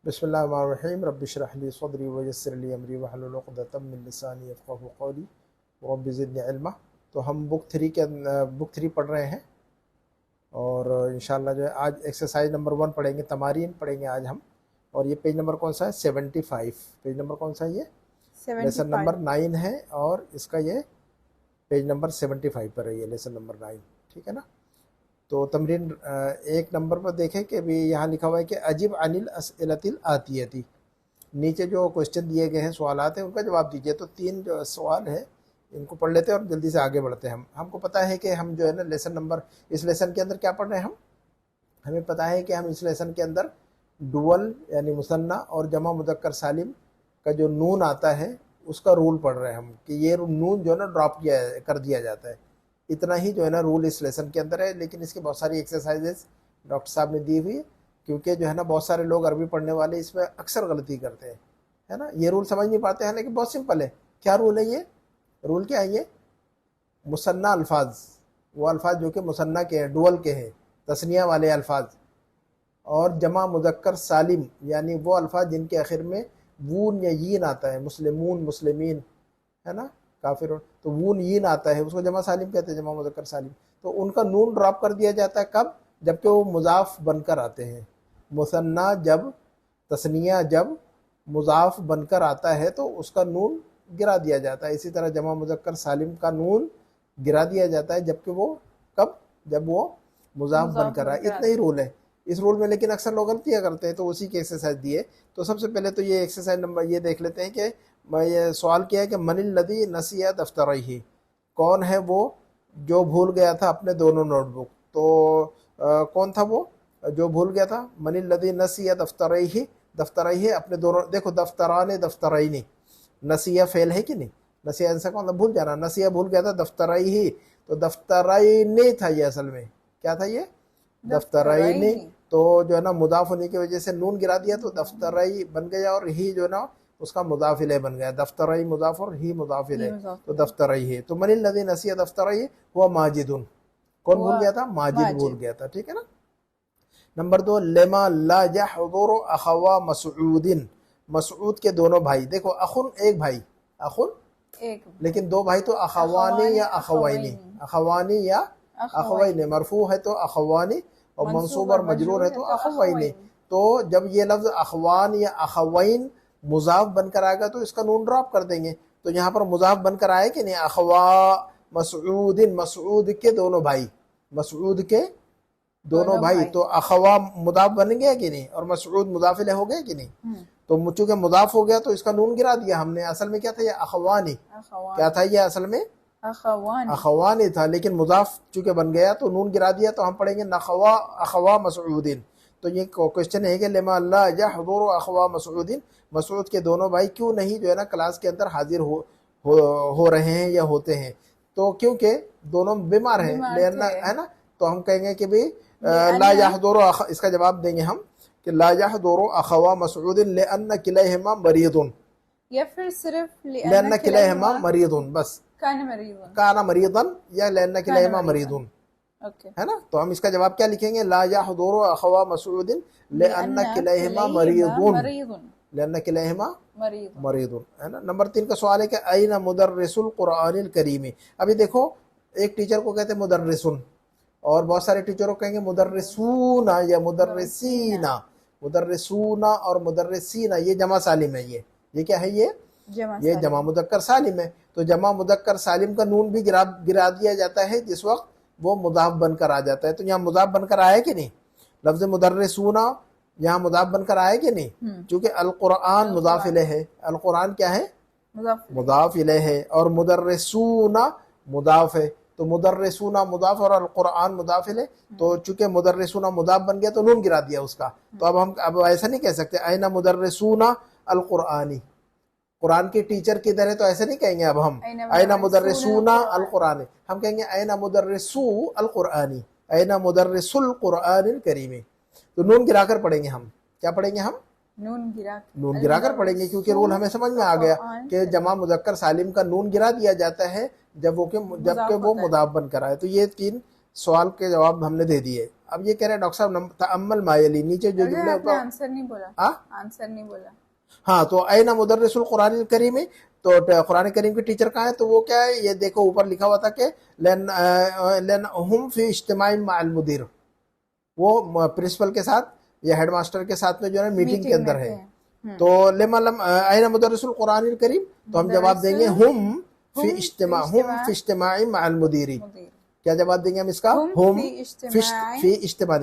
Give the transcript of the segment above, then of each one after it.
बिस्मिल्लाहिर्रहमानिर्रहीम रब्बि इश्रह ली सदरी व यस्सिर ली अमरी वहलुल उक़दतम मिन लिसानी यफ़क़हू क़ौली रब्बि ज़िदनी इल्मा। तो हम बुक थ्री पढ़ रहे हैं और इंशाल्लाह जो है आज एक्सरसाइज नंबर 1 पढ़ेंगे, तमारीन पढ़ेंगे आज हम। और ये पेज नंबर कौन सा है? 75। पेज नंबर कौन सा है? ये 75। लेसन नंबर 9 है और इसका ये पेज नंबर 75 पर है, ये लेसन नंबर 9। ठीक है ना। तो तमरीन 1 नंबर पर देखें कि भी यहाँ लिखा हुआ है कि अजिब अनिल अस्इलतिल आतियती। नीचे जो क्वेश्चन दिए गए हैं, सवालात हैं, उनका जवाब दीजिए। तो 3 जो सवाल है इनको पढ़ लेते हैं और जल्दी से आगे बढ़ते हैं। हमको पता है कि हम जो है ना लेसन नंबर, इस लेसन के अंदर क्या पढ़ रहे हैं हमें पता है कि हम इस लेसन के अंदर डुअल यानी मुसन्ना और जमा मुज़क्कर सालिम का जो नून आता है उसका रूल पढ़ रहे हैं हम, कि ये नून जो है ना ड्रॉप कर दिया जाता है। इतना ही जो है ना रूल इस लेसन के अंदर है, लेकिन इसकी बहुत सारी एक्सरसाइजेस डॉक्टर साहब ने दी हुई है, क्योंकि जो है ना बहुत सारे लोग अरबी पढ़ने वाले इसमें अक्सर गलती करते हैं, है ना। ये रूल समझ नहीं पाते हैं, लेकिन बहुत सिंपल है। क्या रूल है ये? रूल क्या है ये? मुसन्ना अल्फाज, वो अल्फाज जो कि मुसन्ना के हैं, डुअल के हैं, तस्निया वाले अल्फाज, और जमा मुज़क्कर सालिम यानी वो अल्फाज जिनके आखिर में वून या यीन आता है, मुस्लिमून, मुस्लिमीन, है ना, काफिर, तो वून यीन आता है, उसको जमा सालिम कहते हैं, जमा मुज़क्कर सालिम। तो उनका नून ड्रॉप कर दिया जाता है कब? जबकि वो मुज़ाफ बनकर आते हैं। मुसन्ना जब, तस्निया जब मुज़ाफ बनकर आता है तो उसका नून गिरा दिया जाता है। इसी तरह जमा मुज़क्कर सालिम का नून गिरा दिया जाता है, जबकि वो कब? जब वो मुज़ाफ बनकर आए। इतना ही रूल है इस रूल में, लेकिन अक्सर लोग गलतियाँ करते हैं, तो उसी की एक्सरसाइज दी है। तो सबसे पहले तो ये एक्सरसाइज नंबर ये देख लेते हैं कि ये सवाल किया है कि मनिल लदी नसिया दफ्तरही, कौन है वो जो भूल गया था अपने दोनों नोटबुक। तो कौन था वो जो भूल गया था? मनिल लदी नसिया दफ्तरही, दफ्तरही अपने दोनों, देखो दफ्तराने दफ्तरैनी, नसिया फेल है कि नहीं? नसिया आंसर का मतलब भूल जाना, नसिया भूल गया था, दफ्तरही तो दफ्तरैनी था ये, असल में क्या था ये? दफ्तरैनी। तो जो है ना मुदाफ होने की वजह से नून गिरा दिया तो दफ्तरई बन गया, और ही जो है ना उसका मुदाफ इलैह बन गया। दफ्तरई मुदाफ और ही मुदाफ इलैह, तो दफ्तरई है। तो मनिल लदी नसिया दफ्तरई हुआ माजिदुन, कौन भूल गया था? माजिद भूल गया था। ठीक है ना। नंबर 2, लेमा ला यहज़ुरु अखवा मसऊदिन, मसऊद के दोनों भाई। देखो अखुन एक भाई, अखुन एक, लेकिन 2 भाई, तो अखवानी या अखवैनी, अखवानी या अखवैनी, मरफू है तो अखवानी और मंसूब और मजरूर है तो अखवैनी। तो जब ये लफ्ज़ अखवान या अखवैन मुज़ाफ बनकर आएगा तो इसका नून ड्रॉप कर देंगे। तो यहाँ पर मुज़ाफ बनकर आए कि नहीं? अखवा मसऊदिन, मसऊद के दोनों भाई, मसऊद के दोनों भाई, तो अखवा मुदाफ बन गया कि नहीं, और मसऊद मुदाफ इलैह हो गया कि नहीं? तो चूंकि मुदाफ हो गया तो इसका नून गिरा दिया हमने। असल में क्या था ये? अखवानी। क्या था ये असल में? अखवानी था, लेकिन मुदाफ चूंकि बन गया तो नून गिरा दिया, तो हम पढ़ेंगे नखवा अखवा मसऊदिन। तो ये क्वेश्चन है कि लेमा अल्लाह यहज़ुरु अखवा मसऊदिन, मसऊद के दोनों भाई क्यों नहीं जो है ना क्लास के अंदर हाजिर हो रहे हैं या होते हैं? तो क्योंकि दोनों बीमार हैं, है ना। तो हम कहेंगे कि भाई ला यहज़ुरु, इसका जवाब देंगे हम कि ला यहज़ुरु अखवा मसऊदिन लिअन्न किलैहिमा मरीदुन, या फिर सिर्फ लिअन्न किलैहिमा मरीदुन, बस काना मरीदन या लिअन्न किलैहिमा मरीदुन, है ना। तो हम इसका जवाब क्या लिखेंगे? ला यहज़ुरु अखवा मसऊदिन लिअन्न किलैहिमा मरीदुन, लिअन्न किलैहिमा मरीदुन, है ना। नंबर 3 का सवाल है कि अयना मुदर्रिसुल कुरानिल करीमी। अभी देखो एक टीचर को कहते हैं मुदर्रिसुन, और बहुत सारे टीचरों को कहेंगे मुदर्रिसूना या मुदर्रिसीना। मुदर्रिसूना और मुदर्रिसीना ये जमा सालिम है। ये क्या है? ये जमा मुज़क्कर सालिम है। तो जमा मुज़क्कर सालिम का नून भी गिरा दिया जाता है जिस वक्त वो मुदाफ बनकर आ जाता है। तो यहाँ मुदाफ बनकर आया कि नहीं? लफ्ज़ मुदर्रिसूना यहाँ मुदाफ बनकर आया कि नहीं? क्योंकि अल कुरान मुदाफ इलैह है। अल कुरान क्या है? मुदाफ इलैह है, और मुदर्रिसूना मुदाफ है। तो मुदर्रिसूना मुदाफ और अल कुरान मुदाफ इलैह, तो चूंकि मुदर्रिसूना मुदाफ बन गया तो नून गिरा दिया उसका। तो अब हम ऐसा नहीं कह सकते अयना मुदर्रिसूना अल कुरानी, कुरान के टीचर किधर है, तो ऐसे नहीं कहेंगे। अब हम अयना मुदर्रिसूना अल कुरानी, हम कहेंगे अयना मुदर्रिसू अल कुरानी, अयना मुदर्रिसुल कुरानिल करीमी। तो नून गिराकर पढ़ेंगे हम। क्या पढ़ेंगे हम? नून गिराकर पढ़ेंगे, क्योंकि रूल हमें समझ में आ गया कि जमा मुज़क्कर सालिम का नून गिरा दिया जाता है जबकि वो मुदाफ बनकर आए। तो ये 3 सवाल के जवाब हमने दे दिए। अब ये कह रहे हैं डॉक्टर साहब तअम्मल मायली, नीचे जो जुमले आपने आंसर नहीं बोला, आंसर नहीं बोला। हाँ, तो अयना मुदर्रिसुल कुरानिल करीम, तो कुरान करीम के टीचर कहाँ है, तो वो क्या है, ये देखो ऊपर लिखा हुआ था कि लन हुम फी इज्तिमाई मअल मुदीर, वो प्रिंसिपल के साथ या हेडमास्टर के साथ में जो है मीटिंग के अंदर है। तो लेमलम अयना मुदर्रिसुल कुरानिल करीम, तो हम जवाब देंगे हुम फी इज्तिमाई मअल मुदीरी। क्या जवाब देंगे हम इसका? हुम फी इज्तिमा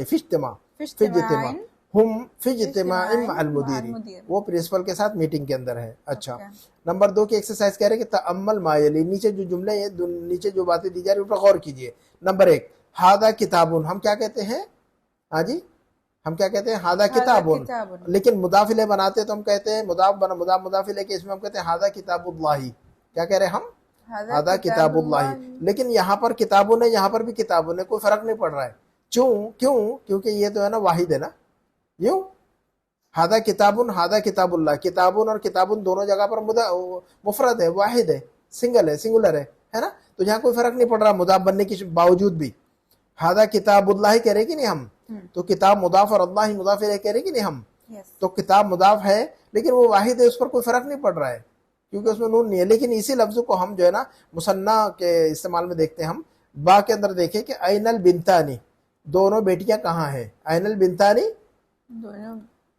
हम फिज्तिमाइन मअल मुदीरी, वो प्रिंसिपल के साथ मीटिंग के अंदर है। अच्छा, नंबर 2 की एक्सरसाइज कह रहे हैं कि तअम्मल मायली, नीचे जो जुमले हैं, नीचे जो बातें दी जा रही है उन पर गौर कीजिए। नंबर 1, हादा किताबुन, हम क्या कहते हैं? हाँ जी, हम क्या कहते हैं? हादा किताबुन, लेकिन मुदाफिले बनाते तो हम कहते हैं मुदाफिले के इसमें हम कहते हैं हादा किताबुल्लाही। क्या कह रहे हैं हम? हादा किताबुल्लाही। लेकिन यहाँ पर किताबुन है, यहाँ पर भी किताबुन है, कोई फर्क नहीं पड़ रहा है। क्यों? क्योंकि ये तो है ना वाहिद है ना, यूं हादा किताबुन हादा किताबुल्लाह, किताबुन और किताबुन दोनों जगह पर मुफरद है, वाहिद है, सिंगल है, सिंगुलर है ना, तो यहाँ कोई फर्क नहीं पड़ रहा मुदाफ बनने के बावजूद भी। हादा किताबुल्लाह कह रहे कि नहीं हम, तो किताब मुदाफ और अल्लाह ही मुदाफ कह रहे कि नहीं हम, तो किताब मुदाफ है लेकिन वो वाहिद है, उस पर कोई फर्क नहीं पड़ रहा है क्योंकि उसमें नून नहीं है। लेकिन इसी लफ्ज को हम जो है ना मुसन्ना के इस्तेमाल में देखते हैं, हम बा के अंदर देखें कि ऐनल बिनतानी, दोनों बेटियां कहाँ हैं? ऐनल बिनतानी,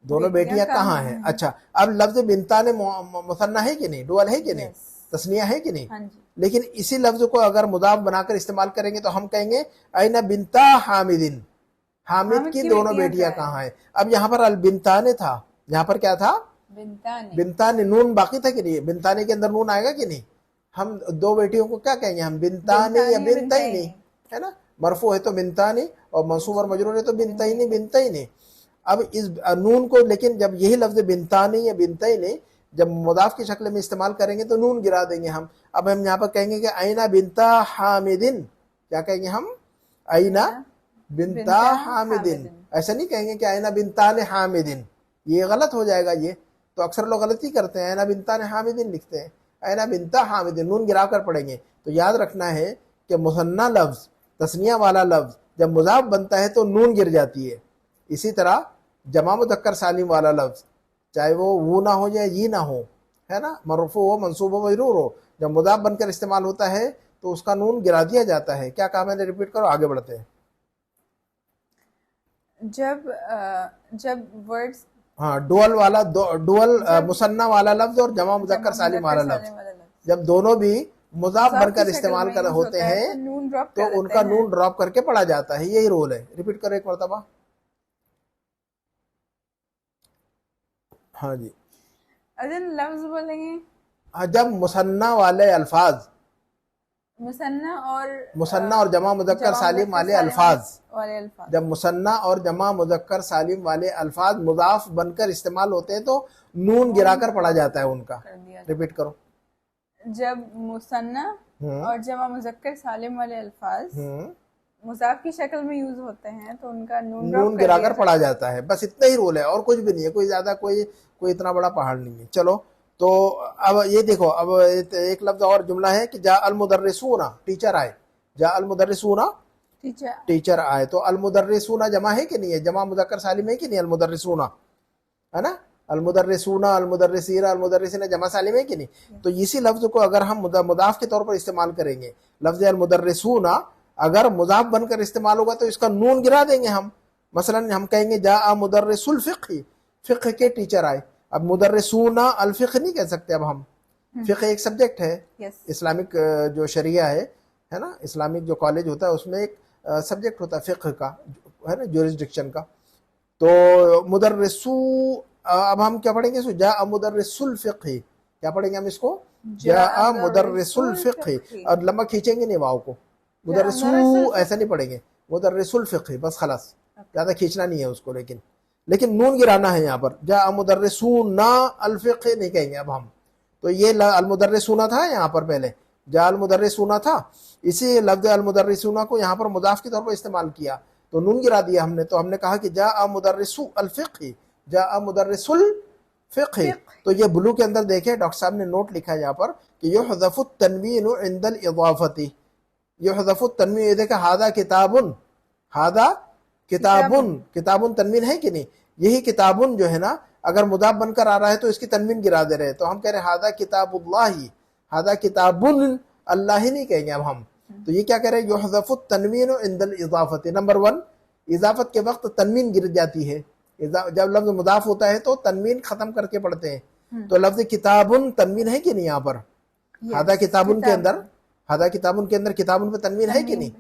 दोनों बेटियां कहाँ हैं? अच्छा, अब लफ्ज बिनता ने मुसन्ना है कि नहीं, डुअल है कि नहीं, तस्निया है कि नहीं? लेकिन इसी लफ्ज को अगर मुदाफ बनाकर इस्तेमाल करेंगे तो हम कहेंगे ऐना बिनता हामिदिन, हामिद की दोनों बेटियां कहाँ हैं? अब यहाँ पर अल बिनताने था, यहाँ पर क्या था? बिनताने, नून बाकी था कि नहीं? बिनताने के अंदर नून आएगा कि नहीं? हम दो बेटियों को क्या कहेंगे हम? बिनताने या बिनतैनी, है ना, मरफू है तो बिनतानी और मंसूब और मजरूर है तो बिनतैनी। अब इस नून को, लेकिन जब यही लफ्ज बिनतानी या बिनतैनी जब मुदाफ की शक्ल में इस्तेमाल करेंगे तो नून गिरा देंगे हम। अब हम यहाँ पर कहेंगे कि ऐना बिनता हामिदिन, क्या कहेंगे हम? ऐना बिनता हामिदिन, ऐसा नहीं कहेंगे कि ऐना बिनताने हामिदिन, ये गलत हो जाएगा। ये तो अक्सर लोग गलती करते हैं, ऐना बिनताने हामिदिन लिखते हैं, ऐना बिनता हामिदिन, नून गिरा कर पढ़ेंगे। तो याद रखना है कि मुसन्ना लफ्ज, तस्निया वाला लफ्ज जब मुजाफ बनता है तो नून गिर जाती है। इसी तरह जमा मुज़क्कर सालिम वाला लफ्ज, चाहे वो ना हो या ये ना हो, है ना, मरफू हो, मंसूब हो, मजरूर हो, जब मुदाफ बनकर इस्तेमाल होता है तो उसका नून गिरा दिया जाता है। क्या कहा मैंने? रिपीट करो, आगे बढ़ते हैं। जब वर्ड्स, हाँ, डुअल वाला, डुअल मुसन्ना वाला लफ्ज और जमा मुज़क्कर सालिम वाला लफ्ज, जब दोनों भी मुजाफ बनकर इस्तेमाल कर होते हैं तो उनका नून ड्रॉप करके पढ़ा जाता है। यही रोल है। रिपीट करो एक मरतबा। हाँ जी, लफ्ज बोलेंगे जब मुसन्ना वाले अल्फाज, मुसन्ना और जमा मुज़क्कर सालिम वाले अल्फाज, जब मुसन्ना और जमा मुज़क्कर सालिम वाले अल्फाज मुदाफ बनकर इस्तेमाल होते हैं तो नून गिराकर पढ़ा जाता है उनका। रिपीट करो। जब मुसन्ना और जमा मुज़क्कर सालिम वाले अल्फाज मुज़ाफ की शक्ल में यूज होते हैं तो उनका नून गिराकर पढ़ा जाता है। बस इतना ही रोल है और कुछ भी नहीं है, कोई ज्यादा कोई इतना बड़ा पहाड़ नहीं है। चलो, तो अब ये देखो, अब एक लफ्ज और जुमला है कि जा अल मुदर्रिसूना, टीचर आए, जा अल मुदर्रिसूना, टीचर आए। तो अल मुदर्रिसूना जमा है कि नहीं है? जमा मुज़क्कर सालिम है कि नहीं? अल मुदर्रिसूना, है ना, अल मुदर्रिसूना, अल मुदर्रिसीना, अल मुदर्रिसीना जमा सालिम है कि नहीं? तो इसी लफ्ज को अगर हम मुदाफ के तौर पर इस्तेमाल करेंगे, लफ्ज अल मुदर्रिसूना अगर मुजाफ बनकर इस्तेमाल होगा तो इसका नून गिरा देंगे हम। मसलन हम कहेंगे जा मुदर्रिसुल फिक़्ह, फिक़्ह के टीचर आए। अब मुदर्रिसूना अल फिक़्ह नहीं कह सकते। अब हम, फिक़्ह एक सब्जेक्ट है, इस्लामिक जो शरिया है ना, इस्लामिक जो कॉलेज होता है उसमें एक सब्जेक्ट होता है फिक़्ह का, है ना, ज्यूरिसडिक्शन का। तो मुदर्रिसू, अब हम क्या पढ़ेंगे? जा मुदर्रिसुल फिक़्ह, क्या पढ़ेंगे हम इसको? जा मुदर्रिसुल फिक़्ह, और लंबा खींचेंगे नहीं वाव को, मुदर्रिसू ऐसा नहीं पढ़ेंगे, मुदर्रिसुल फिक़्ह, बस खलास, ज्यादा खींचना नहीं है उसको। लेकिन नून गिराना है यहाँ पर। जा मुदर्रिसूना अल फिक़्ह नहीं कहेंगे अब हम। तो ये अल मुदर्रिसूना था यहाँ पर, पहले जा अल मुदर्रिसूना था, इसी लफ्ज़ अल मुदर्रिसूना को यहाँ पर मुदाफ के तौर पर इस्तेमाल किया तो नून गिरा दिया हमने। तो हमने कहा कि जा मुदर्रिसु अल फिक़्ह, जा मुदर्रिसुल फिक़्ह। तो ये ब्लू के अंदर देखें, डॉक्टर साहब ने नोट लिखा है यहाँ पर कि युहज़फ़ु तन्वीनु इंदल इज़ाफ़ती, युहज़फ़ु तन्वीन, ये देखा हादा किताबुन, हादा किताबुन, किताबुन तनवीन है कि नहीं, यही किताबुन जो है ना अगर मुदाफ बनकर आ रहा है तो इसकी तनवीन गिरा दे रहे हैं, तो हम कह रहे हैं हादा किताबुल्लाही, हादा किताबुल अल्लाह ही नहीं कहेंगे अब हम। तो ये क्या कह रहे हैं, युहज़फ़ु तनवीन इंदल इज़ाफ़त। नंबर 1, इजाफत के वक्त तनवीन गिर जाती है। जब लफ्ज मुदाफ होता है तो तनवीन खत्म करके पढ़ते हैं। तो लफ्ज किताबुन तनवीन है कि नहीं यहाँ पर, हादा किताबुन के अंदर, हादा किताबुन के अंदर किताबुन पे तनवीन है कि नहीं।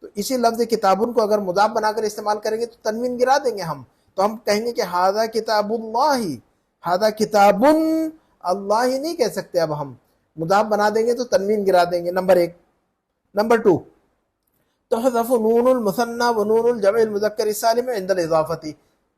तो इसी लफ्ज किताबुन को अगर मुदाफ बनाकर इस्तेमाल करेंगे तो तनवीन गिरा देंगे हम, तो हम कहेंगे कि हादा किताबुल्लाही, हादा किताबुन अल्लाह ही नहीं कह सकते, अब हम मुदाफ बना देंगे तो तनवीन गिरा देंगे। नंबर 1। नंबर 2, तुहज़फ़ु नूनुल मुसन्ना व नूनुल जमइल मुज़क्कर सालिम इंदल इज़ाफ़ती।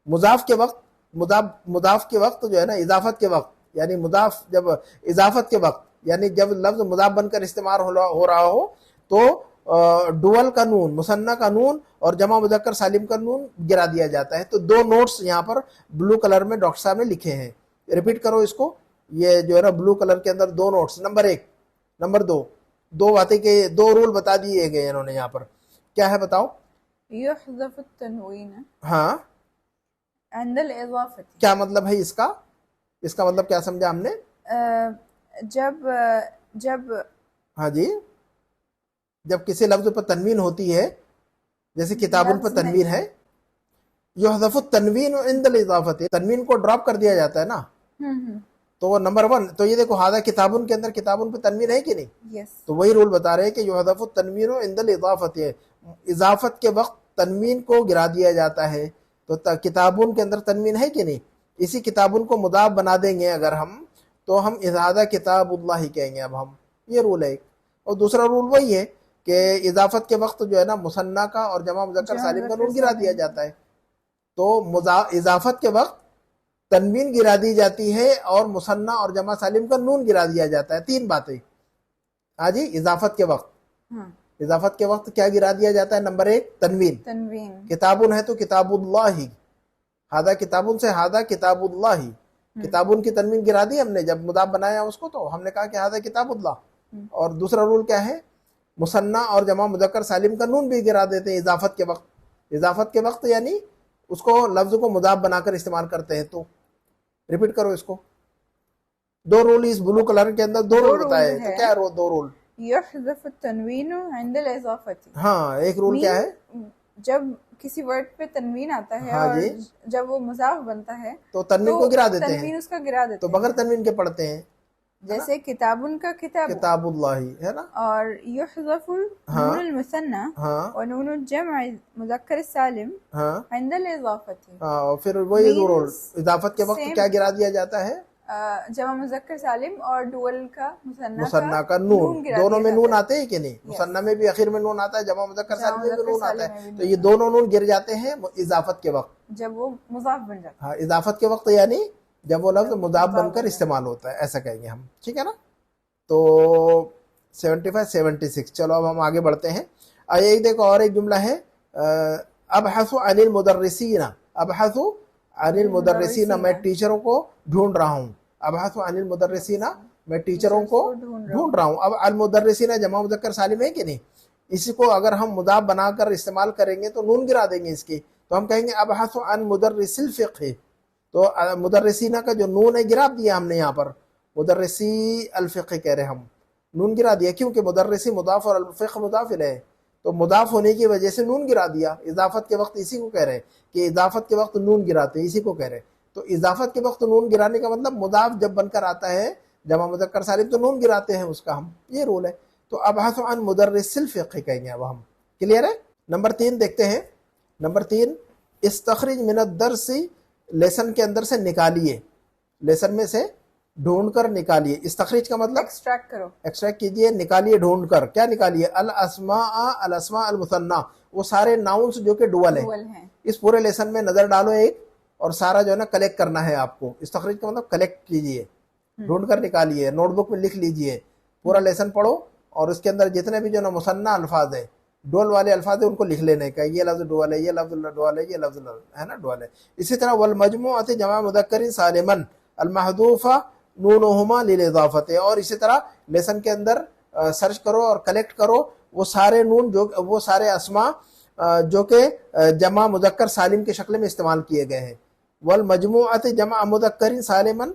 मुज़ाफ के वक्त, मुदाफ के वक्त जो है ना, इजाफत के वक्त, यानी मुदाफ जब इजाफत के वक्त, यानी जब लफ्ज मुदाफ बनकर इस्तेमाल हो रहा हो तो डुअल का नून, मुसन्ना का नून और जमा मुज़क्कर सालिम का नून गिरा दिया जाता है। तो 2 नोट्स यहाँ पर ब्लू कलर में डॉक्टर साहब ने लिखे हैं, रिपीट करो इसको। ये जो है ना ब्लू कलर के अंदर 2 नोट्स, नंबर 1, नंबर 2, 2 बातें के 2 रूल बता दिए गए इन्होंने यहाँ पर। क्या है बताओ। युहज़फ़ु तनवीन हाँ, इंदल इज़ाफ़त। क्या मतलब है इसका, इसका मतलब क्या समझा हमने। जब हाँ जी, जब किसी लफ्ज पर तनवीन होती है, जैसे किताबुन पर तनवीन है, युहज़फ़ु तनवीन इंदल इज़ाफ़त, तनवीन को ड्रॉप कर दिया जाता है ना। तो नंबर 1, तो ये देखो हादा किताबुन के अंदर किताबुन पे तनवीन है कि नहीं। yes. तो वही रूल बता रहे हैं कि युहज़फ़ु तनवीन इंदल इज़ाफ़त, इज़ाफ़त के वक्त तनवीन को गिरा दिया जाता है। तो किताबुन के अंदर तनवीन है कि नहीं, इसी किताबुन को मुदाफ बना देंगे अगर हम, तो हम हादा किताबुल्लाह ही कहेंगे अब हम। ये रूल है एक। और दूसरा रूल वही है कि इज़ाफ़त के वक्त जो है ना मुसन्ना का और जमा मुज़क्कर सालिम का नून गिरा दिया जाता है। तो इज़ाफ़त के वक्त तनवीन गिरा दी जाती है और मुसन्ना और जमा सालिम का नून गिरा दिया जाता है। 3 बातें। हाँ जी, इज़ाफ़त के वक्त, इज़ाफ़त के वक्त क्या गिरा दिया जाता है। नंबर 1 तनवीन, किताबुन है तो किताबुल्लाही, हादा किताबुन से हादा किताबुल्लाही, किताबुन की तनवीन गिरा दी हमने जब मुदाफ बनाया उसको, तो हमने कहा कि हादा किताबुल्लाह। और दूसरा रूल क्या है, मुसन्ना और जमा मुज़क्कर सालिम का नून भी गिरा देते हैं इज़ाफ़त के वक्त। इज़ाफ़त के वक्त यानी उसको लफ्ज़ को मुदाफ बनाकर इस्तेमाल करते हैं। तो रिपीट करो इसको। 2 रूल इस ब्लू कलर के अंदर 2 रूल बताए, तो क्या है 2 रूल। युहज़फ़ु तनवीन इंदल इज़ाफ़त। हाँ, एक रूल क्या है, जब किसी वर्ड पे तनवीन आता है, हाँ और जी, जब वो मुज़ाफ बनता है तो तनवीन को गिरा देते तनवीन हैं, उसका गिरा देते तो बगैर तनवीन के पढ़ते हैं, जैसे किताबुन का किताबुल्लाही है ना। और युहज़फ़ु नूनुल मुसन्ना और नूनुल जमा मुज़क्कर सालिम इंदल इज़ाफ़त। हाँ, फिर वही रूल, इज़ाफ़त के वक्त क्या गिरा दिया जाता है, जमा मुज़क्कर सालिम और डुअल का मुसन्ना का नून। दोनों में नून आते हैं कि नहीं, मुसन्ना में भी आखिर में नून आता है, जमा मुज़क्कर सालिम में भी नून आता है। तो ये दोनों नून गिर जाते हैं इज़ाफ़त के वक्त, जब वो मुज़ाफ बन जाता है। हाँ, इज़ाफ़त के वक्त यानी जब वो लफ्ज़ मुदाफ बनकर इस्तेमाल होता है, ऐसा कहेंगे हम, ठीक है ना। तो 75 76। चलो अब हम आगे बढ़ते हैं। एक देखो और एक जुमला है, अबहसु अनिल मुदर्रिसीना, अबहसु अनिल मुदर्रिसीना, मैं टीचरों को ढूंढ रहा हूँ। अबहसु अनिल मुदर्रिसीना, मैं टीचरों को ढूंढ रहा हूँ। अब अल मुदर्रिसीना जमा मुज़क्कर सालिम है कि नहीं, इसी को अगर हम मुदाफ बनाकर इस्तेमाल करेंगे तो नून गिरा देंगे इसकी, तो हम कहेंगे अबहसु अन मुदर्रिसिल फ़िक़्ह। तो मुदर्रिसीना का जो नून है गिरा दिया हमने यहाँ पर, मुदर्रिसी अल फ़िक़्ह कह रहे हम, नून गिरा दिया, क्योंकि मुदर्रिसी मुदाफ और अल फ़िक़्ह मुदाफ इलैह है, तो मुदाफ होने की वजह से नून गिरा दिया। इज़ाफ़त के वक्त इसी को कह रहे हैं कि इज़ाफ़त के वक्त नून गिराते हैं, इसी को कह रहे हैं। तो इज़ाफ़त के वक्त नून गिराने का मतलब मुदाफ जब बनकर आता है जमा मुज़क्कर सालिम तो नून गिराते हैं उसका हम, ये रूल है। तो अबहसु अन मुदर्रिसिल फ़िक़्ह कहेंगे अब हम, क्लियर है। नंबर 3 देखते हैं। नंबर 3, इस्तख़रिज मिनद दर्सी, लेसन के अंदर से निकालिए, लेसन में से ढूंढ कर निकालिए। इस्तख़रिज का मतलब एक्सट्रैक्ट करो, एक्सट्रैक्ट कीजिए, निकालिए ढूंढ कर। क्या निकालिए, अल अस्मा अल मुसन्ना, वो सारे नाउन्स जो कि डुअल है। इस पूरे लेसन में नजर डालो एक, और सारा जो है ना कलेक्ट करना है आपको। इस्तख़रिज का मतलब कलेक्ट कीजिए, ढूंढ कर निकालिए, नोटबुक में लिख लीजिए, पूरा लेसन पढ़ो और उसके अंदर जितने भी जो ना मुसन्ना अल्फाज है, डुअल वाले अल्फाज है, उनको लिख लेने का, ये लफ्ज़ डुअल है, ये लफ्ज़ डुअल है, ये लफ्ज़ है ना डुअल है। इसी तरह वल मजमूअत जमा मुज़क्कर सालिमन अल महदूफ़ा नूनुहुमा लिल इज़ाफ़त, और इसी तरह लेसन के अंदर सर्च करो और कलेक्ट करो वो सारे नून जो, वो सारे अस्मा जो कि जमा मुज़क्कर सालिम की शक्ल में इस्तेमाल किए गए हैं। वल मजमूअत जमा मुज़क्करिन सालिमन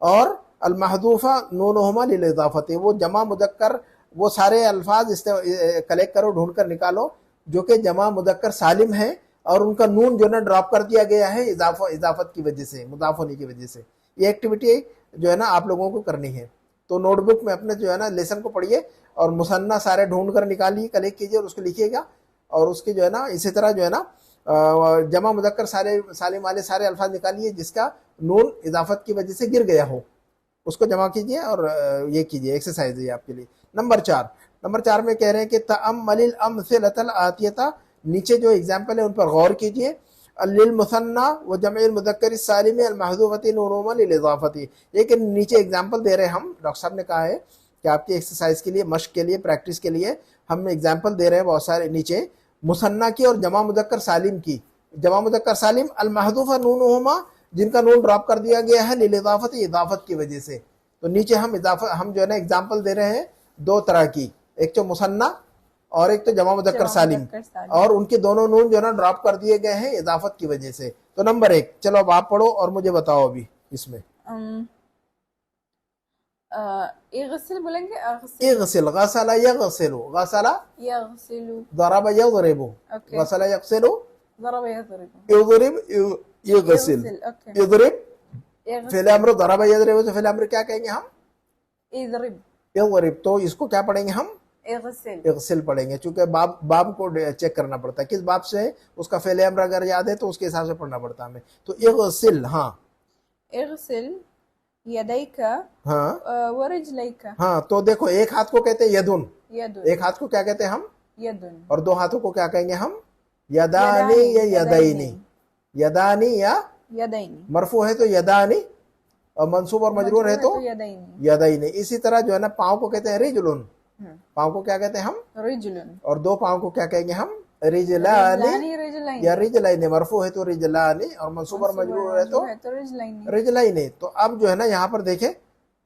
और अल महदूफा नूनुहुमा लिल इज़ाफती, वो जमा मुज़क्कर वो सारे अल्फाज कलेक्ट करो, ढूंढ कर निकालो जो कि जमा मुज़क्कर सालिम है और उनका नून जो है ना ड्रॉप कर दिया गया है इजाफत की वजह से, मुदाफ होने की वजह से। ये एक्टिविटी जो है ना आप लोगों को करनी है। तो नोटबुक में अपने जो है ना लेसन को पढ़िए और मुसन्ना सारे ढूंढ कर निकालिए, कलेक्ट कीजिए और उसको लिखिएगा। और उसकी जो है ना इसी तरह जो है ना जमा मुज़क्कर सालिम वाले सारे अल्फाज निकालिए जिसका नून इजाफत की वजह से गिर गया हो, उसको जमा कीजिए और ये कीजिए, एक्सरसाइज है आपके लिए। नंबर 4 में कह रहे हैं कि तअम्मलिल अम्सिलतल आतियता, नीचे जो एग्जाम्पल है उन पर गौर कीजिए। लिल मुसन्ना व जमइल मुज़क्कर सालिम अल महज़ूफ़ती नूनुमा लिल इज़ाफ़ती, लेकिन नीचे एग्जाम्पल दे रहे हैं हम, डॉक्टर साहब ने कहा है कि आपकी एक्सरसाइज के लिए, मश्क के लिए, प्रैक्टिस के लिए हम एग्जाम्पल दे रहे हैं बहुत सारे नीचे मुसन्ना की और जमा मुज़क्कर सालिम की। जमा मुज़क्कर सालिम अल महज़ूफ़ा नूनुहुमा, जिनका नून ड्रॉप कर दिया गया है लिल इज़ाफ़ती, इज़ाफ़त की वजह से। तो नीचे हम जो है ना एग्जाम्पल दे रहे हैं दो तरह की, एक तो मुसन्ना और एक तो जमा मुज़क्कर सालिम, और उनके दोनों नून जो है ना ड्रॉप कर दिए गए हैं इजाफत की वजह से। तो नंबर 1, चलो अब आप पढ़ो और मुझे बताओ अभी इसमें। इग़सिल बोलेंगे, इग़सिल, गसला यग़सिलु, गसला यग़सिलु, ज़रबा यज़रिबु, गसला यग़सिलु, ज़रबा यज़रिबु, युज़रिब यग़सिल, युज़रिब फ़िल अम्र, ज़रबा यज़रिबु से फ़िल अम्र क्या कहेंगे हम? इज़रिब, यज़रिब। तो इसको क्या पढ़ेंगे हम? इग़सिल पढ़ेंगे, चूंकि बाब को चेक करना पड़ता है किस बाब से, उसका फ़ेल अम्र अगर याद है तो उसके हिसाब से पढ़ना पड़ता है हमें। तो इग़सिल, हाँ इग़सिल यदैका, हाँ व रिजलैका। हाँ, तो देखो एक हाथ को कहते हैं यदुन, यदुन, एक हाथ को क्या कहते हैं हम? यदुन, और दो हाथों को क्या कहेंगे हम? यदानी या यदैनी, यदानी या यदैनी, मरफू है तो यदानी और मंसूब और मजरूर है तो यदैनी। इसी तरह जो है ना पाँव को कहते हैं रिजलुन, पाँव को क्या कहते हैं हम? रिजलुन, और दो पाँव को क्या कहेंगे हम? रिजलानी या रिजलाइनी, मरफू है तो रिजलानी और मंसूब और मजरूर है तो रिजलाइनी। तो अब जो है ना यहाँ पर देखें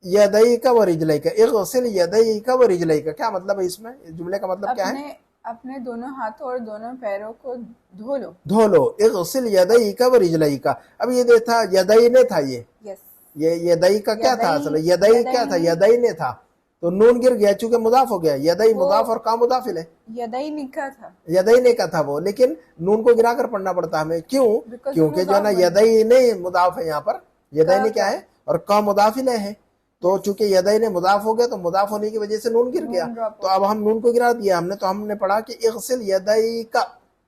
यदई का व रिजलाई का, इग़सिल यदई का व रिजलाई का, क्या मतलब है इसमें? जुमले का मतलब क्या है? अपने दोनों हाथों और दोनों पैरों को धो लो, इग़सिल यदई का व रिजलाई का। अब ये देखा यदई ने था, ये यदई का क्या था असल? यदई क्या था? यदई ने था, तो नून गिर गया चूंकि मुदाफ हो गया। यदई मुदाफ और का मुदाफिल है, यदई निका था, यदई ने का था वो, लेकिन नून को गिरा कर पढ़ना पड़ता हमें। क्यों? क्योंकि जो है ना यदई ने मुदाफ है यहाँ पर, यदई ने क्या है और का मुदाफिल है। तो चूंकि यदई ने मुदाफ हो गया तो मुदाफ होने की वजह से नून गिर गया, तो अब हम नून को गिरा दिया हमने। तो हमने पढ़ा कि इग़सिल यदई का,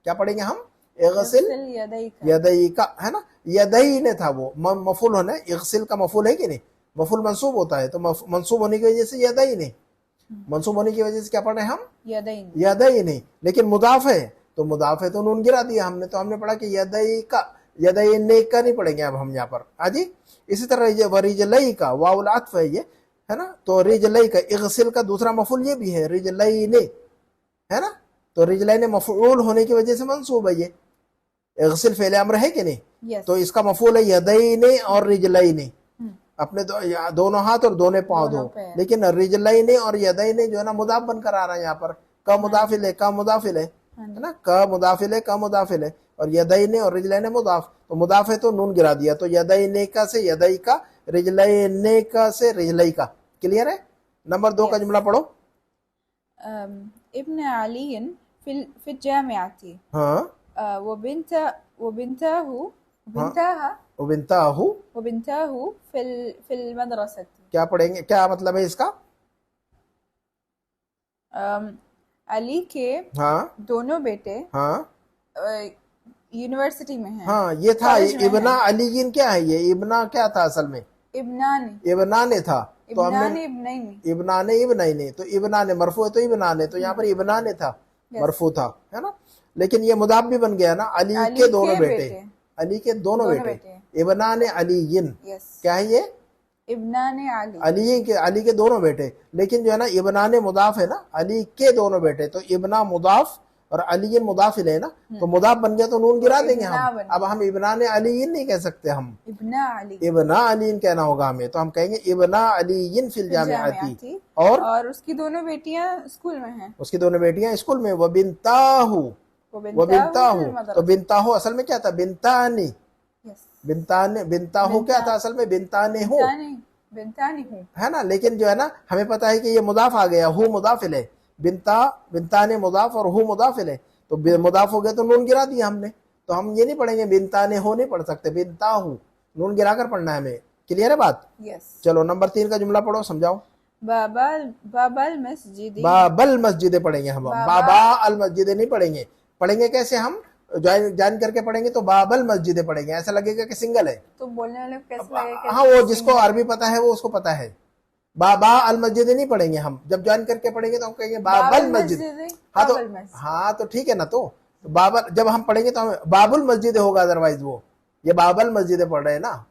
क्या पढ़ेंगे हम? इग़सिल यदई का, है ना? यदई ने था वो, मफूल होना, इग़सिल का मफूल है कि नहीं? मफूल मंसूब होता है, तो मंसूब होने की वजह से यदई नहीं, मंसूब होने की वजह से क्या पढ़ रहे हैं हम? यदई नहीं। लेकिन मुदाफ है तो मुदाफ है तो नून गिरा दिया हमने। तो हमने पढ़ा कि यदई का, यदई ने का नहीं पढ़ेंगे अब हम यहाँ पर। आजी इसी तरह रिजलई का, वाउल अत्फ है ये, है ना? तो रिजलई का, इग़सिल का दूसरा मफूल ये भी है, रिजलई ने, है ना? तो रिजलई ने मफूल होने की वजह से मंसूब है ये। इग़सिल फ़ेल अम्र है कि नहीं? तो इसका मफूल है यदई ने और रिजलई ने, अपने दोनों हाथ और दोनों पाँव दो। लेकिन रिजलई ने और यदई ने जो है ना मुदाफ बनकर आ रहा है यहाँ पर, का मुदाफिल है, का मुदाफिल है ना? का मुदाफिल है, का मुदाफिल है, और यदई ने और रिजलई ने मुदाफ, तो मुदाफ है तो नून गिरा दिया। तो यदई ने का से यदई का, रिजलई ने का से रिजलई का। क्लियर है? नंबर 2 का जुमला पढ़ो। इब्न अलीन फिल जामिअती, हाँ, वबिंताहु फिल मदरसती। क्या पढ़ेंगे? क्या मतलब है इसका? अली के हाँ दोनों बेटे हाँ यूनिवर्सिटी में हैं। हाँ, ये था इब्ना अलीन। क्या है ये? इब्ना क्या था असल में? इब्ना ने था, तो हमने इब्ना ने, तो इब्ना ने मरफू है तो इब्ना ने, तो यहाँ पर इब्ना ने था, मरफू था, है ना? लेकिन ये मुदाफ भी बन गया ना, अली के दोनों बेटे, अली के दोनों बेटे, इब्ना ने अलीन। क्या है ये? इब्ना ने अली के दोनों बेटे। लेकिन जो है ना इब्ना ने मुदाफ है ना, अली के दोनों बेटे, तो इब्ना मुदाफ और अली मुदाफिल है ना, तो मुदाफ बन गया तो नून गिरा देंगे हम। अब हम इब्ना ने अलीन नहीं कह सकते, हम इब्ना अलीन कहना होगा हमें। तो हम कहेंगे इब्ना अलीन फिल जामिअती, और उसकी दोनों बेटियां स्कूल में हैं, उसकी दोनों बेटियां स्कूल में। वबिंताहु, वो वो बिनताहु बिनताहु, फिल तो मदरसा। बिनताहु असल में क्या था? बिनतानी। यस। बिनताने, बिनताहु क्या था असल में? बिनताने हो, बिनतानी, बिनतानी हूँ। है ना। लेकिन जो है ना, हमें पता है कि ये मुदाफ आ गया, हु मुदाफिल है, बिनता बिनताने मुदाफ और हु मुदाफिल है, तो मुदाफ हो गया तो नून गिरा दिया हमने। तो हम ये नहीं पढ़ेंगे बिनताने हो, नहीं पढ़ सकते, बिनताहु नून गिरा कर पढ़ना है हमें। क्लियर है बात? यस। चलो नंबर 3 का जुमला पढ़ो, समझाओ। बाबल मस्जिदी। बाबल मस्जिदें पढ़ेंगे हम, बाबा। बाबा अल मस्जिदें नहीं पढ़ेंगे। पढ़ेंगे कैसे हम? जान करके पढ़ेंगे तो बाबल मस्जिदें पढ़ेंगे, ऐसा लगेगा कि सिंगल है। तो बोलने वाले को कैसे लगेगा? हाँ, वो जिसको अरबी पता है वो उसको पता है। बाबा अल मस्जिद नहीं पढ़ेंगे हम, जब ज्वाइन करके पढ़ेंगे तो हम कहेंगे बाबल मस्जिद। हाँ तो, हाँ तो ठीक है ना। तो बाबल जब हम पढ़ेंगे तो हम बाबुल मस्जिद होगा, अदरवाइज वो ये बाबल मस्जिद पढ़ रहे हैं ना,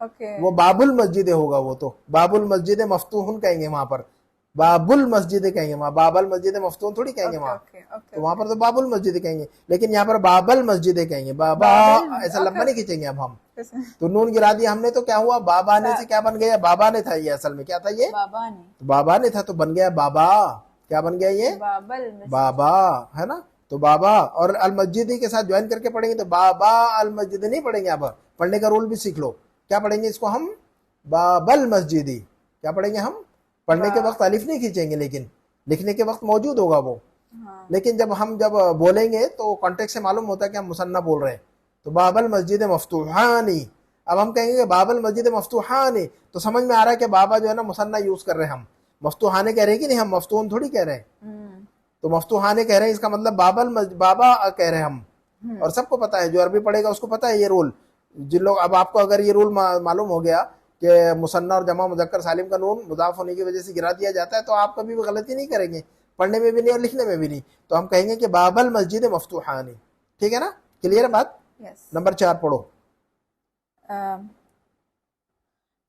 ओके। वो बाबुल मस्जिद होगा। वो तो बाबुल मस्जिद मफ्तूहन कहेंगे वहां पर, बाबुल मस्जिद कहेंगे वहां, बाबल मस्जिद मफ्तूहन थोड़ी कहेंगे वहां। तो वहां पर तो बाबुल मस्जिद कहेंगे, लेकिन यहाँ पर बाबल मस्जिद कहेंगे। बाबा ऐसा लंबा नहीं खींचेंगे अब हम। तो नून गिरा दिया हमने, तो क्या हुआ? बाबा ने से क्या बन गया? बाबा ने था, ये असल में क्या था? ये बाबा ने। तो बाबा ने था तो बन गया बाबा। क्या बन गया ये? बाबा, है ना। तो बाबा और अल मस्जिदी के साथ ज्वाइन करके पढ़ेंगे तो बाबा अल मस्जिद नहीं पढ़ेंगे। अब पढ़ने का रूल भी सीख लो। क्या पढ़ेंगे इसको हम? बाबल मस्जिदी। क्या पढ़ेंगे हम? पढ़ने के वक्त अलिफ नहीं खींचेंगे, लेकिन लिखने के वक्त मौजूद होगा वो। हाँ। लेकिन जब बोलेंगे तो कॉन्टेक्स्ट से मालूम होता है कि हम मुसन्ना बोल रहे हैं। तो बाबल मस्जिद मफ्तूहानी, अब हम कहेंगे बाबल मस्जिद मफ्तूहानी, तो समझ में आ रहा है कि बाबा जो है ना मुसन्ना यूज कर रहे हैं हम। मफ्तूहाने कह रहे हैं कि नहीं, हम मफ्तून थोड़ी कह रहे हैं। तो मफ्तूहाने कह रहे हैं, इसका मतलब बाबा कह रहे हैं हम। और सबको पता है, जो अरबी पढ़ेगा उसको पता है ये रूल। जिन लोग, अब आपको अगर ये रूल मालूम हो गया कि मुसन्ना और जमा मुज़क्कर सालिम का नून मुदाफ होने की वजह से गिरा दिया जाता है, तो आप कभी भी गलती नहीं करेंगे, पढ़ने में भी नहीं और लिखने में भी नहीं। तो हम कहेंगे कि बाबल मस्जिद मफ्तूहानी। ठीक है ना? क्लियर है बात? नंबर 4 पढ़ो।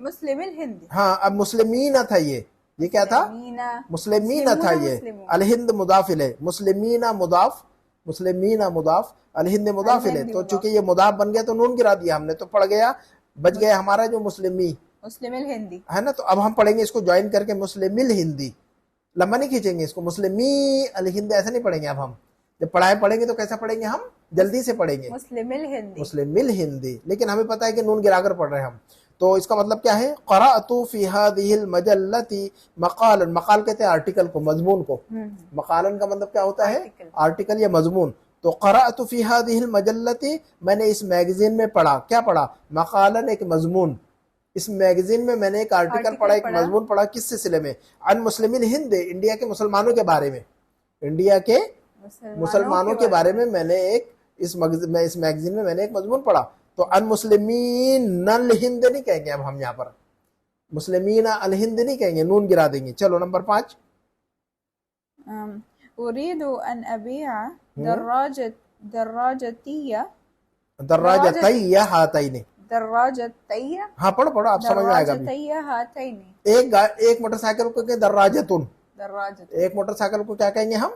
मुस्लिमिल हिंद। हाँ, अब मुस्लिमीना था ये क्या था? मुस्लिमीना था ये। अल हिंद मुदाफिल है, मुस्लिमीना मुदाफ, मुस्लिमीना मुदाफ, अल हिंद मुदाफिल है। तो चूंकि ये मुदाफ बन गया तो नून गिरा दिया हमने, तो पड़ गया, बच गया हमारा जो मुस्लिमिल हिंदी, है ना। तो अब हम पढ़ेंगे इसको ज्वाइन करके मुस्लिमिल हिंदी, लंबा नहीं खींचेंगे इसको, मुस्लिमी अल हिंद ऐसा नहीं पढ़ेंगे। अब हम जब पढ़ेंगे तो कैसा पढ़ेंगे? हम जल्दी से पढ़ेंगे, मुस्लिमिल हिंदी। लेकिन हमें पता है कि नून गिराकर पढ़ रहे हैं हम। तो इसका मतलब क्या है? क़रअतु फ़ी हाज़िहिल मजल्लति मक़ालन, मक़ाल कहते हैं आर्टिकल को, मजमून को। मक़ालन का मतलब क्या होता है? आर्टिकल या मजमून। तो क़रअतु फ़ी हाज़िहिल मजल्लति, मैंने इस मैगजीन में पढ़ा। क्या पढ़ा? मक़ालन, एक मजमून। इस मैगजीन में मैंने एक आर्टिकल पढ़ा, एक मजमून पढ़ा। किस सिलसिले में? अन मुस्लिमिल हिंद, इंडिया के मुसलमानों के बारे में, इंडिया के मुसलमानों के बारे में मैंने इस मैगजीन में मैंने एक मजमून पढ़ा। तो अन मुस्लिमीन अल हिंद नहीं कहेंगे अब हम, यहाँ पर मुस्लिमीन अल हिंद नहीं कहेंगे, नून गिरा देंगे। चलो नंबर 5। उरीदु अन अबीअ दर्राजतैया हातैनी। दर्राजतैया, हाँ पढ़ो, आप समझ में आएगा। एक मोटरसाइकिल को कहेंगे दर्राजतुन, एक मोटरसाइकिल को क्या कहेंगे हम?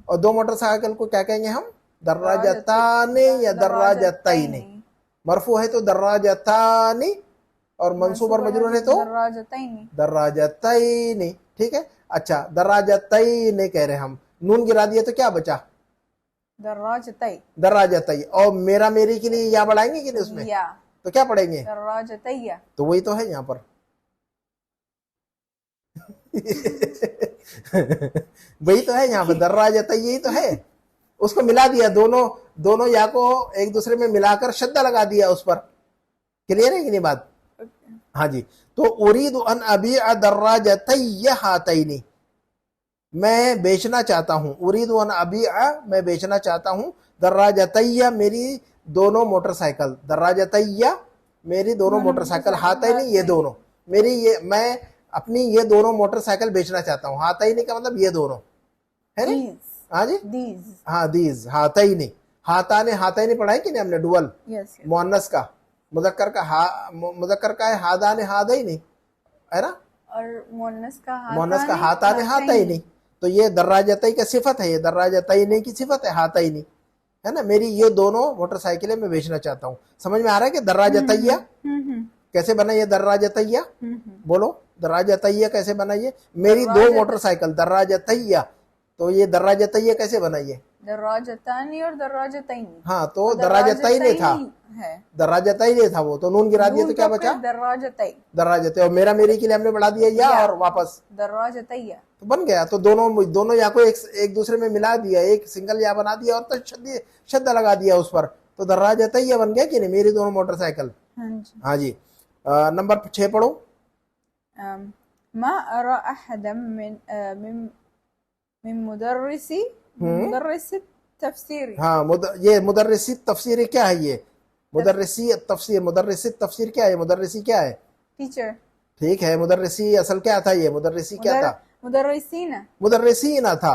और 2 मोटरसाइकिल को क्या कहेंगे हम? दर्राजतानी या दर्राजतैनी। मरफू है तो दर्राजतानी, और मंसूब और मजरूर है तो दर्राजतैनी। ठीक है, अच्छा, दर्राजतैनी कह रहे हैं हम, नून गिरा दिए तो क्या बचा? दर्राजतै। और मेरा मेरी के लिए या बढ़ाएंगे कि नहीं उसमें? तो क्या पढ़ेंगे? दर्राजतैया। तो वही तो है यहाँ पर। वही तो है यहाँ पर, दर्राजतै, यही तो है। उसको मिला दिया, दोनों या को एक दूसरे में मिलाकर शद्दा लगा दिया उस पर। क्लियर है कि नहीं बात? हाँ जी। तो उरीदु अन अबीअ दर्राजतैया हातैनी, मैं बेचना चाहता हूँ। उरीदु अन अबीअ, मैं बेचना चाहता हूँ। दर्राजतैया, मेरी दोनों मोटरसाइकिल। दर्राजतैया, मेरी दोनों मोटरसाइकिल। हातैनी, ये दोनों मेरी, ये मैं अपनी ये दोनों मोटरसाइकिल बेचना चाहता हूँ। हातैनी का मतलब ये दोनों, है ना? हाँ जी, हाँ दीज, हातैनी। हाताने, हातैनी पढ़ा है कि नहीं हमने? डुअल मुअन्नस का, मुज़क्कर का है हादाने हादैनी, है ना। और मुअन्नस का हाताने हातैनी। तो ये दर्राजतै का सिफत है, ये दर्राजतैनी की सिफत है, हातैनी, है ना। मेरी ये दोनों मोटरसाइकिलें मैं बेचना चाहता हूँ। समझ में आ रहा है कि दर्राजतैया कैसे बना? ये दर्राजतैया बोलो, दर्राजतैया कैसे बनाइए? मेरी दो मोटरसाइकिल, दर्राजतैया, तो ये दर्राजतैया कैसे बनाइए? दर्राजतानी और दर्राजतैनी। हाँ, तो दर्राजतैनी था, है, दर्राजतैनी था वो, तो नून गिरा दिया तो क्या बचा? दर्राजतै। दर्राजतै, और मेरा मेरी के लिए हमने बढ़ा दिया या और वापस दर्राजतैया, तो बन गया। तो दोनों या को एक दूसरे में मिला दिया, एक सिंगल या बना दिया और तो शब्द लगा दिया उस पर, तो दर्राजतैया बन गया कि नहीं? मेरी दोनों मोटरसाइकिल। हाँ जी। नंबर 6 पढ़ो। मा अरा अहदम मिन मुदर्रिसी तफसीरी। हाँ, ये मुदर्रिसी तफसीर क्या है? ये मुदर्रिसी तफसीर, मुदर्रिसी तफसीर क्या है? मुदर्रिसी क्या है? टीचर। ठीक है, मुदर्रिसी असल क्या था? ये मुदर्रिसी क्या था? मुदर्रिसीना, मुदर्रिसीना था,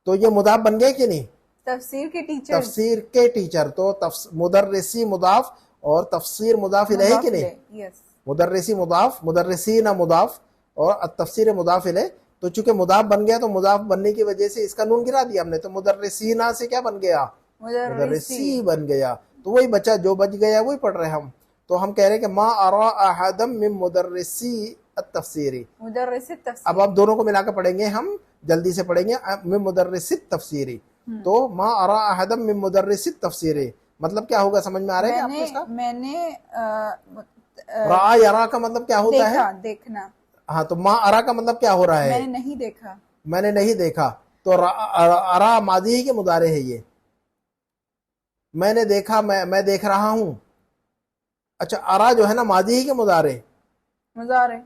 तो ये मुदाफ बन गया कि नहीं? तफसीर के टीचर, तफसीर के टीचर, तो मुदर्रिसी मुदाफ और तफसीर मुदाफ इलैहि कि नहीं? यस। मुदर्रिसी मुदाफ, मुदर्रिसीना मुदाफ और तफसीर मुदाफ इलैहि। तो चूंकि मुदाफ बन गया तो मुदाफ बनने की वजह से इसका नून गिरा दिया हमने, तो मुदर्रिसीना से क्या बन गया? मुदर्रिसी बन गया। तो वही बचा, जो बच गया वही पढ़ रहे हम। तो हम कह रहे हैं कि मा अरा अहदम मिन मुदर्रिसी तफसीरी। मुदर्रिसी तफसीरी, अब आप दोनों को मिलाकर पढ़ेंगे, हम जल्दी से पढ़ेंगे। मिन मुदर्रिसी तफसीरी, तो मा अरा अहदम मिन मुदर्रिसी तफसीरी मतलब क्या होगा? समझ में आ रहा है आपको इसका? मैंने रा यरा का मतलब क्या होता है? देखना। हाँ, तो मा अरा का मतलब क्या हो रहा है? मैंने नहीं देखा, मैंने नहीं देखा। तो अरा मादी ही के मुदारे है ये। मैंने देखा, मैं देख रहा हूं। अच्छा, अरा जो है ना मादी ही के मुदारे। मुजारे।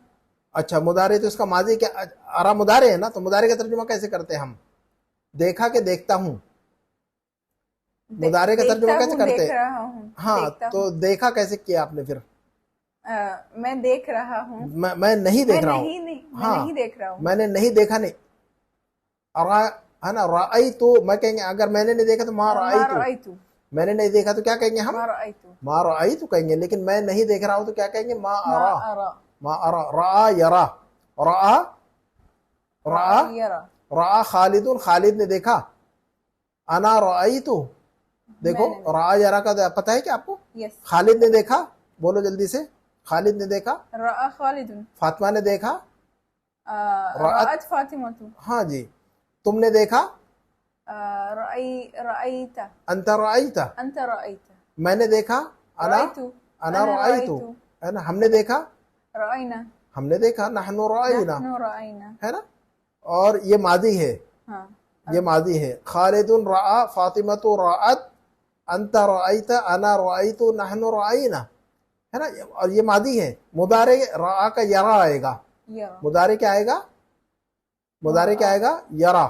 अच्छा, मुदारे, तो इसका मादी क्या? अरा मुदारे है ना, तो मुदारे का तर्जुमा कैसे करते हैं हम? देखा के देखता हूं, मुदारे का तर्जुमा कैसे करते हैं? हाँ, तो देखा कैसे किया आपने फिर? मैं देख रहा हूँ, मैं नहीं देख रहा हूँ। हाँ, नहीं देख रहा हूँ, मैंने नहीं देखा, नहीं। अरा है ना, राई तो मैं कहेंगे, अगर मैंने नहीं देखा तो मा राई तो। मैंने नहीं देखा तो क्या कहेंगे हम? मा राई तो कहेंगे। लेकिन मैं नहीं देख रहा हूँ तो क्या कहेंगे? मा अरा। मा अरा, रा यरा, रा रा रा खालिदुन, खालिद ने देखा। अना राई तो, देखो रा यरा का पता है क्या आपको? यस। खालिद ने देखा, बोलो जल्दी से। खालिद ने देखा, रा खालिदुन। फातिमा ने देखा, राअत फातिमा। हाँ जी। तुमने देखा, रअयता, अंत रअयता, अंत रअयता। मैंने देखा, अना रअयतु, है ना। हमने देखा, रअयना, हमने देखा, नहनु रअयना, है ना। और ये मादी है, हाँ, ये मादी है। खालिदुन रआ, फातिमतु रअत, अंत रअयता, अना रअयतु, नहनु रअयना, है ना। और ये मादी है। मुदारे रआ का यरा आएगा। मुदारे क्या आएगा? मुदारे क्या आएगा? यरा।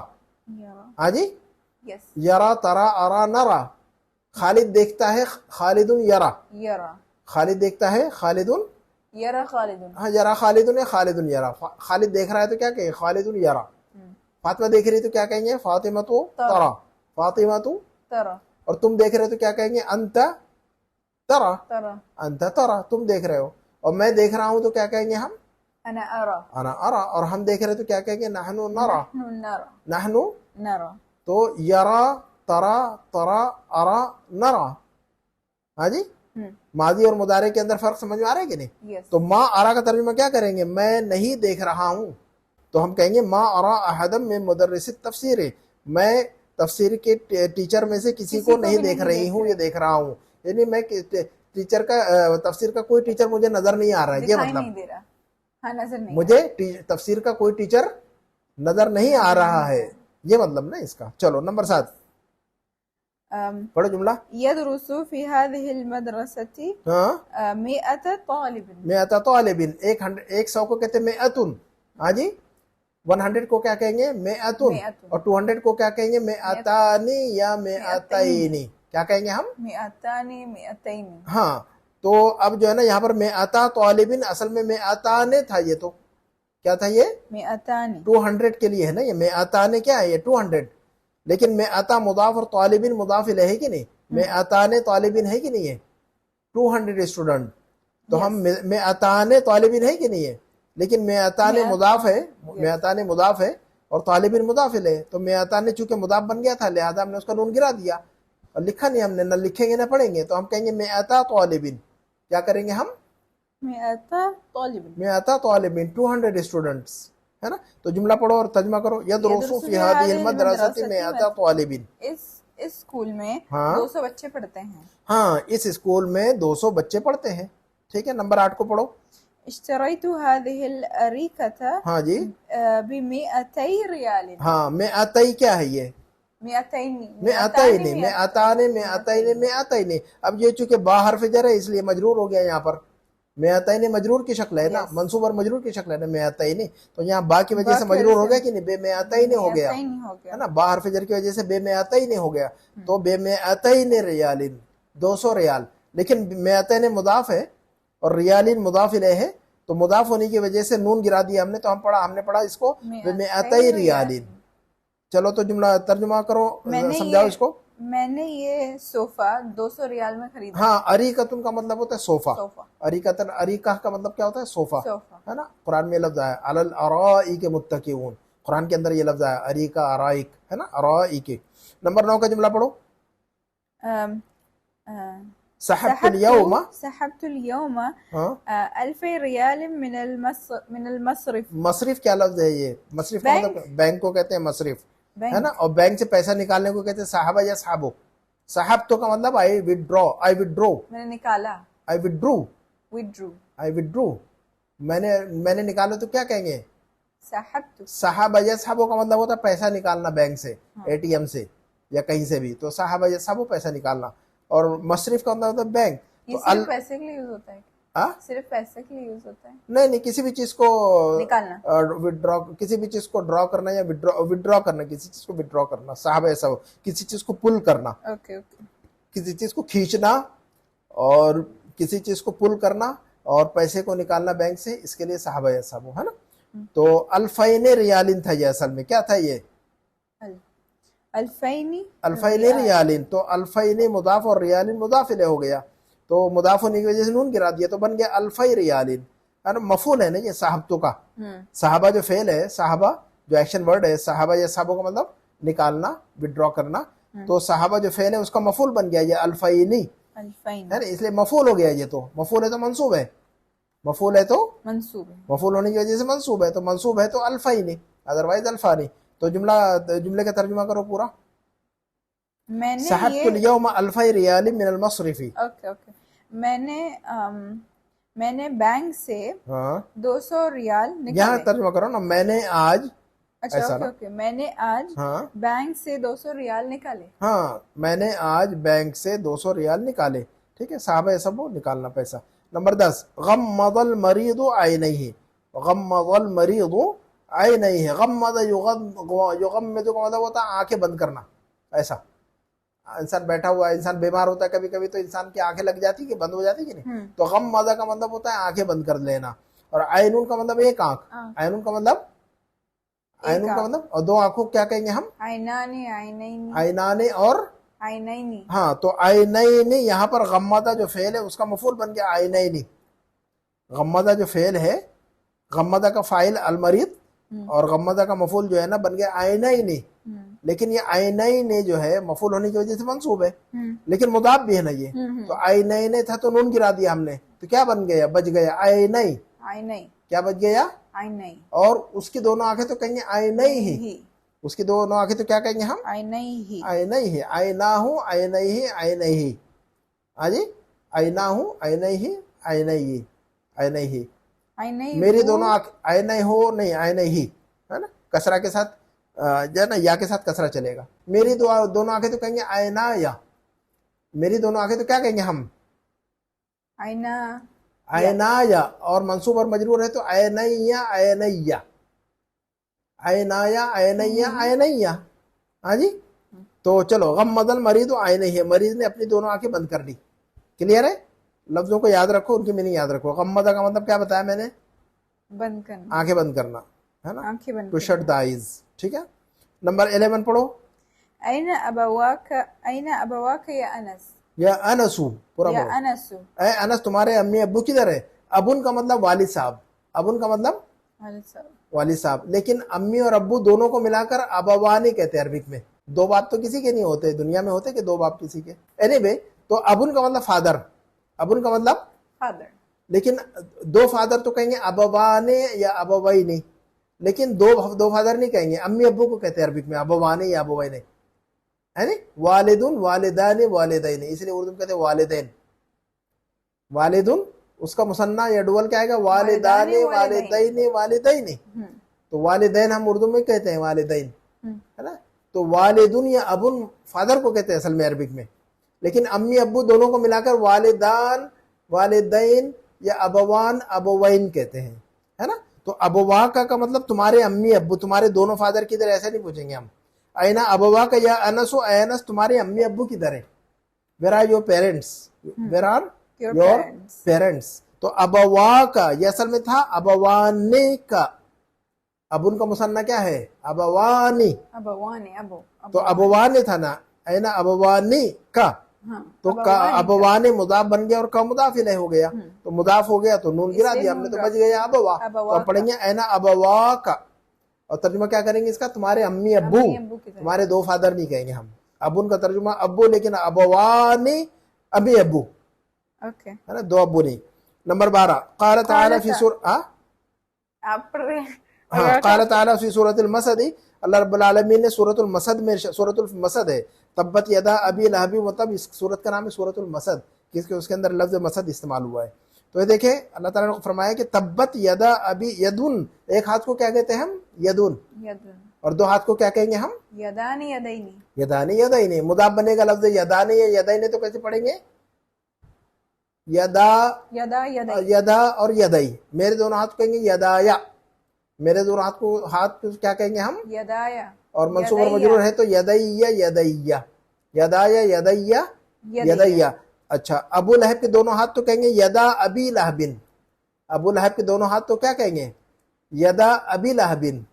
हाँ जी। यस। यरा, तरा, अरा, नरा। खालिद देखता है, खालिदुन यरा। खालिद देखता है, खालिदुन यरा खालिदुन। हाँ, यरा खालिदुन है, खालिदुन यरा। खालिद देख रहा है तो क्या कहेंगे? खालिदुन यरा। फातिमा देख रही है तो क्या कहेंगे? फातिमा तो तरा, फातिमा तो तरा। और तुम देख रहे हो तो क्या कहेंगे? अंत तरा, अंत तरा, तुम देख रहे हो। और मैं देख रहा हूं तो क्या कहेंगे हम? अना अरा, अना अरा। और हम देख रहे तो क्या कहेंगे? नहनु नरा, नहनु नरा। तो यरा, तरा, तरा, अरा, नरा। हाँ जी। मादी और मुदारे के अंदर फर्क समझ में आ रहा है कि नहीं? तो मा अरा का तर्जुमा क्या करेंगे? मैं नहीं देख रहा हूं, तो हम कहेंगे मा अरा अहदम में मुदर्रिसी तफसीर, मैं तफसीर के टीचर में से किसी को नहीं देख रही हूँ, ये देख रहा हूँ। यानी मैं टीचर का, तफसीर का कोई टीचर मुझे नजर नहीं आ रहा है, ये मतलब। हाँ, नजर नहीं, मुझे तफसीर का कोई टीचर नजर नहीं आ रहा है, ये मतलब ना इसका। चलो नंबर 7 पढ़ो जुमला। यदरुसु फी हादिहिल मदरसती मिअत तालिबिन। मिअत तालिबिन, 100 को कहते हैं मिअतुन। हाँ जी। 100 को क्या कहेंगे? मिअतुन। और 200 को क्या कहेंगे? मिअतानी या मिअतैनी। क्या कहेंगे हम? मिअतानी, मिअतैनी। हाँ, तो अब जो है ना यहाँ पर मिअता तालिबिन, असल में मिअताने था ये, तो क्या था ये? मिअताने। 200 के लिए है ना ये। मिअताने क्या है? ये 200। लेकिन मिअता मुदाफ और तालिबिन मुदाफ इलैहि कि नहीं? मिअताने तालिबिन है कि नहीं है? 200 स्टूडेंट, तो हम मिअताने तालिबिन है कि नहीं है? लेकिन मिअताने मुदाफ है, मिअताने मुदाफ है और तालिबिन मुदाफ इलैहि। तो मिअताने चूंकि मुदाफ बन गया था, लिहाजा हमने उसका नून गिरा दिया और लिखा नहीं हमने, न लिखेंगे न पढ़ेंगे, तो हम कहेंगे मिअता तालिबिन। क्या करेंगे हम? मिअता तालिबिन मैं आता तालिबिन 200 स्टूडेंट्स, है ना। तो जुमला पढ़ो और तर्जुमा करो। यदरुसु फी हादिहिल मदरसति में आता तालिबिन। इस स्कूल में हाँ 200 बच्चे पढ़ते हैं। हाँ, इस स्कूल में 200 बच्चे पढ़ते हैं। ठीक है, नंबर 8 को पढ़ो। इश्तरैतु हादिहिल अरीकता हाँ जी, बिमिअतै रियालिन। हाँ मैं आताई क्या है ये, मिअतैनी मैं आता ही नहीं, मैं आता नहीं, मैं आता ही नहीं, मैं आता ही नहीं। अब ये चूंकि बा हर्फ जर है इसलिए मजरूर हो गया यहाँ पर। मैं आता ही नहीं मजरूर की शक्ल है ना, मंसूब और मजरूर की शक्ल है ना, मैं आता ही नहीं। तो यहाँ बा की वजह से मजरूर हो गया कि नहीं, बे मैं आता ही नहीं हो गया, है ना। बा हर्फ जर की वजह से बे मैं आता ही नहीं हो गया। तो बे मैं आता ही नहीं रियालिन 200 रियाल। लेकिन मैं आता ही नहीं मुदाफ है और रियालिन मुदाफ इलैह है, तो मुदाफ होने की वजह से नून गिरा दिया हमने। तो हमने पढ़ा इसको बे मैं आता ही रियालिन। चलो तो जुमला तर्जुमा करो, समझाओ इसको। मैंने ये सोफा 200 रियाल में खरीदा। हाँ, अरीकतुन का मतलब होता है सोफा। सोफा। अरीकतन, अरीका का मतलब क्या होता है, सोफा, सोफा। है ना। कुरान में लफ्ज आया अलल अराई के मुत्तकीऊन, कुरान के अंदर ये लफ्ज आया अरीका अराइक, है ना, अराई के। नंबर 9 का जुमला पढ़ो। सहब्तुल यौमा अल्फे रियाल मिनल मसरिफ। मसरिफ क्या लफ्ज है ये, मसरिफ का मतलब बैंक को कहते हैं मसरिफ, है ना। और बैंक से पैसा निकालने को कहते हैं साहबा या साहबो। साहब तो का मतलब आई विड्रॉ, आई विड्रो, मैंने निकाला, आई विड्रू, विड्रू, आई विड्रू। मैंने निकाला तो क्या कहेंगे, साहब। साहबा या साहबो का मतलब होता है पैसा निकालना बैंक से, एटीएम से या कहीं से भी। तो साहबा या साहबो पैसा निकालना। और मसरिफ का मतलब होता है बैंक। ये सिर्फ पैसे के लिए यूज होता है? सिर्फ पैसे के लिए यूज होता है? नहीं, किसी भी चीज को निकालना, विड्रॉ, किसी भी चीज को ड्रॉ करना या विड्रॉ करना, किसी चीज को विड्रॉ करना, साहब ऐसा हो, किसी चीज को पुल करना, ओके ओके, किसी चीज को खींचना और किसी चीज को पुल करना और पैसे को निकालना बैंक से, इसके लिए साहब ऐसा हो, है ना। तो अल्फाइने रियालिन था ये, असल में क्या था ये, अल्फाइने रियालिन। तो अल्फाइने मुदाफ और रियालिन मुदाफ इलैह हो गया। तो मुदाफ होने की वजह से नून गिरा दिया तो बन गया अल्फाई रियालिन, है ना। मफूल है ना ये साहबतों का। साहबा जो फेल है, साहबा जो एक्शन वर्ड है, साहबा या साहबों का मतलब निकालना, विड्रॉ करना। तो साहबा जो फेल है उसका मफूल बन गया ये अल्फाइनी, है ना, इसलिए मफूल हो गया ये। तो मफूल है तो मंसूब है, मफूल है तो मंसूब है, मफूल होने की वजह से मंसूब है, तो मंसूब है तो अल्फाइनी, अदरवाइज अल्फानी। तो जुमले का तर्जुमा करो पूरा। मैंने सहब्तुल यौमा अल्फाई रियालिन मिनल मसरिफी। ओके ओके, मैंने बैंक से 200 रियाल निकाले। यहाँ तर्जुमा करो ना, मैंने आज, अच्छा ओके ओके, मैंने आज बैंक से 200 रियाल निकाले। हाँ, मैंने आज बैंक से 200 रियाल निकाले। ठीक है, साहब है सब निकालना पैसा। नंबर 10, गम्मदल मरीदु आइनैहि। गम्मदल मरीदु आइनैहि, गम्मद युगम्मिदु का मतलब होता है आंखें बंद करना। ऐसा इंसान बैठा हुआ है, इंसान बीमार होता है कभी कभी, तो इंसान की आंखें लग जाती है कि बंद हो जाती है कि नहीं। तो गम्मदा का मतलब होता है आंखें बंद कर लेना। और आइनुन का मतलब एक आंख, आइनुन का मतलब, आइनुन का मतलब, और दो आंखों क्या कहेंगे हम, आइनाने, आइनैनी, आइनाने और आइनैनी। हाँ, तो आइनैनी यहाँ पर गम्मदा जो फेल है उसका मफूल बन गया आइनैनी। गम्मदा जो फेल है, गम्मदा का फाइल अलमरीद और गम्मदा का मफूल जो है ना बन गया आइनैनी। लेकिन ये आइनैनी जो है मफूल होने की वजह से मंसूब है, लेकिन मुदाफ भी है ना ये। तो आइनैनी था तो नून गिरा दिया हमने, तो क्या बन गया, बच गया आइनै। आइनै क्या बच गया, आइनै। और उसकी दोनों आंखें तो कहेंगे आइनै ही, उसकी दोनों आंखें तो क्या कहेंगे हम, आइनै ही, आइनै ही। आइना हूँ आइनै ही, आइनै ही। हाँ जी, आइना हूँ आइनै ही, आइनै ही, आइनै ही। मेरी दोनों आंख, आइनै हो नहीं, आइनै ही, है ना, कसरा के साथ जो ना, या के साथ कसरा चलेगा। मेरी दोनों आंखें तो कहेंगे आयना या, मेरी दोनों आंखें तो क्या कहेंगे हम, आयना, आयना या। और मंसूब और मजरूर है तो आयनैया, आयनैया, आयनाया, आयनैया, आयनैया। हाँ जी। तो चलो, गम्मदल मरीद आयनैहि, मरीज ने अपनी दोनों आंखें बंद कर दी। क्लियर है, लफ्जों को याद रखो, उनकी मीनिंग याद रखो। गम्मदा का मतलब क्या बताया मैंने, बंद करना, आंखें बंद करना, है ना, आंखें बंद, टू शट द आईज। ठीक है, नंबर 11 पढ़ो। ऐना अबवाका या अनस, या अनसु, पूरा या अनसु। ऐ अनस, तुम्हारे अम्मी अब्बू किधर है। अबुन का मतलब वालिद साहब, अबुन का मतलब वालिद साहब, वालिद साहब। लेकिन अम्मी और अब्बू दोनों को मिलाकर अबवानी कहते हैं अरबिक में। दो बाप तो किसी के नहीं होते दुनिया में, होते कि दो बाप किसी के। एनीवे, तो अबुन का मतलब फादर, अबुन का मतलब फादर। लेकिन दो फादर तो कहेंगे अबवाने या अबवैने, लेकिन दो फादर नहीं कहेंगे, अम्मी अब्बू को कहते हैं अरबिक में अबवाने या अबवैने, है नी। वालिदुन वालिदाने वालिदैन, इसलिए उर्दू में कहते हैं वालिदैन। वालिदुन उसका मुसन्ना या डुअल क्या आएगा, वालिदाने वालिदैन वालिदैन। तो वालिदैन हम उर्दू में कहते हैं वालिदैन, है ना। तो वालिदुन या अबुन फादर को कहते हैं असल में अरबिक में, लेकिन अम्मी अब्बू दोनों को मिलाकर वालिदान वालिदैन या अबवान अबवैन कहते हैं, है ना। तो अबवा का मतलब तुम्हारे अम्मी अब्बू, तुम्हारे दोनों फादर की तरह ऐसे नहीं पूछेंगे हम। ऐना अबवा का या अनसु अनस तुम्हारे अम्मी अब्बू की तरह। Where are your parents, where are your parents. तो अबवा का ये असल में था अबवाने का, अबुन का मुसन्ना क्या है, अबवानी, अबवाने अबो तो अबवाने था ना, ऐना अबवानी का। तो का अबवाने मुदाफ बन गया और का मुदाफ इलैह हो गया, तो मुदाफ हो गया तो नून गिरा दिया हमने, तो बच गया अबवा। तो हम पढ़ेंगे ऐना अबवा का, और तर्जुमा क्या करेंगे इसका, तुम्हारे अम्मी अब्बू, तुम्हारे दो फादर नहीं कहेंगे हम। अबुन का तर्जुमा अब्बू, लेकिन अबवानी अम्मी अब्बू, ओके, है ना, दो अब्बू नहीं। नंबर 12 क़ाल तआला फी आप पढ़ रहे हैं। क़ाल तआला फी सूरतुल मसद, अल्लाह रब्बुल आलमीन ने सूरतुल मसद में, सूरतुल मसद है, तब्बत यदा अबी लहबी, मतलब इस सूरत का नाम है सूरतुल मसद, किसके उसके अंदर लफ्ज मसद इस्तेमाल हुआ है। तो ये देखें अल्लाह ताला ने फरमाया कि तब्बत यदा अबी, यदुन एक हाथ को क्या कहते हैं हम, यदुन, और दो हाथ को क्या कहेंगे हम, यदानी यदैनी, यदानी यदैनी। मुदाफ बनेगा लफ्ज यदानी या यदैनी, तो कैसे पढ़ेंगे, यदा यदा यदा और यदई। मेरे दोनों हाथ कहेंगे यदाया, मेरे दोनों हाथ को क्या कहेंगे हम, यदाया, और मंसूब और मजरूर है तो यदैया यदैया, यदाया यदैया यदैया। अच्छा, अबू लहब के दोनों हाथ तो कहेंगे यदा अबी लहबिन, अबू लहब के दोनों हाथ तो क्या कहेंगे, यदा अबी लहबिन,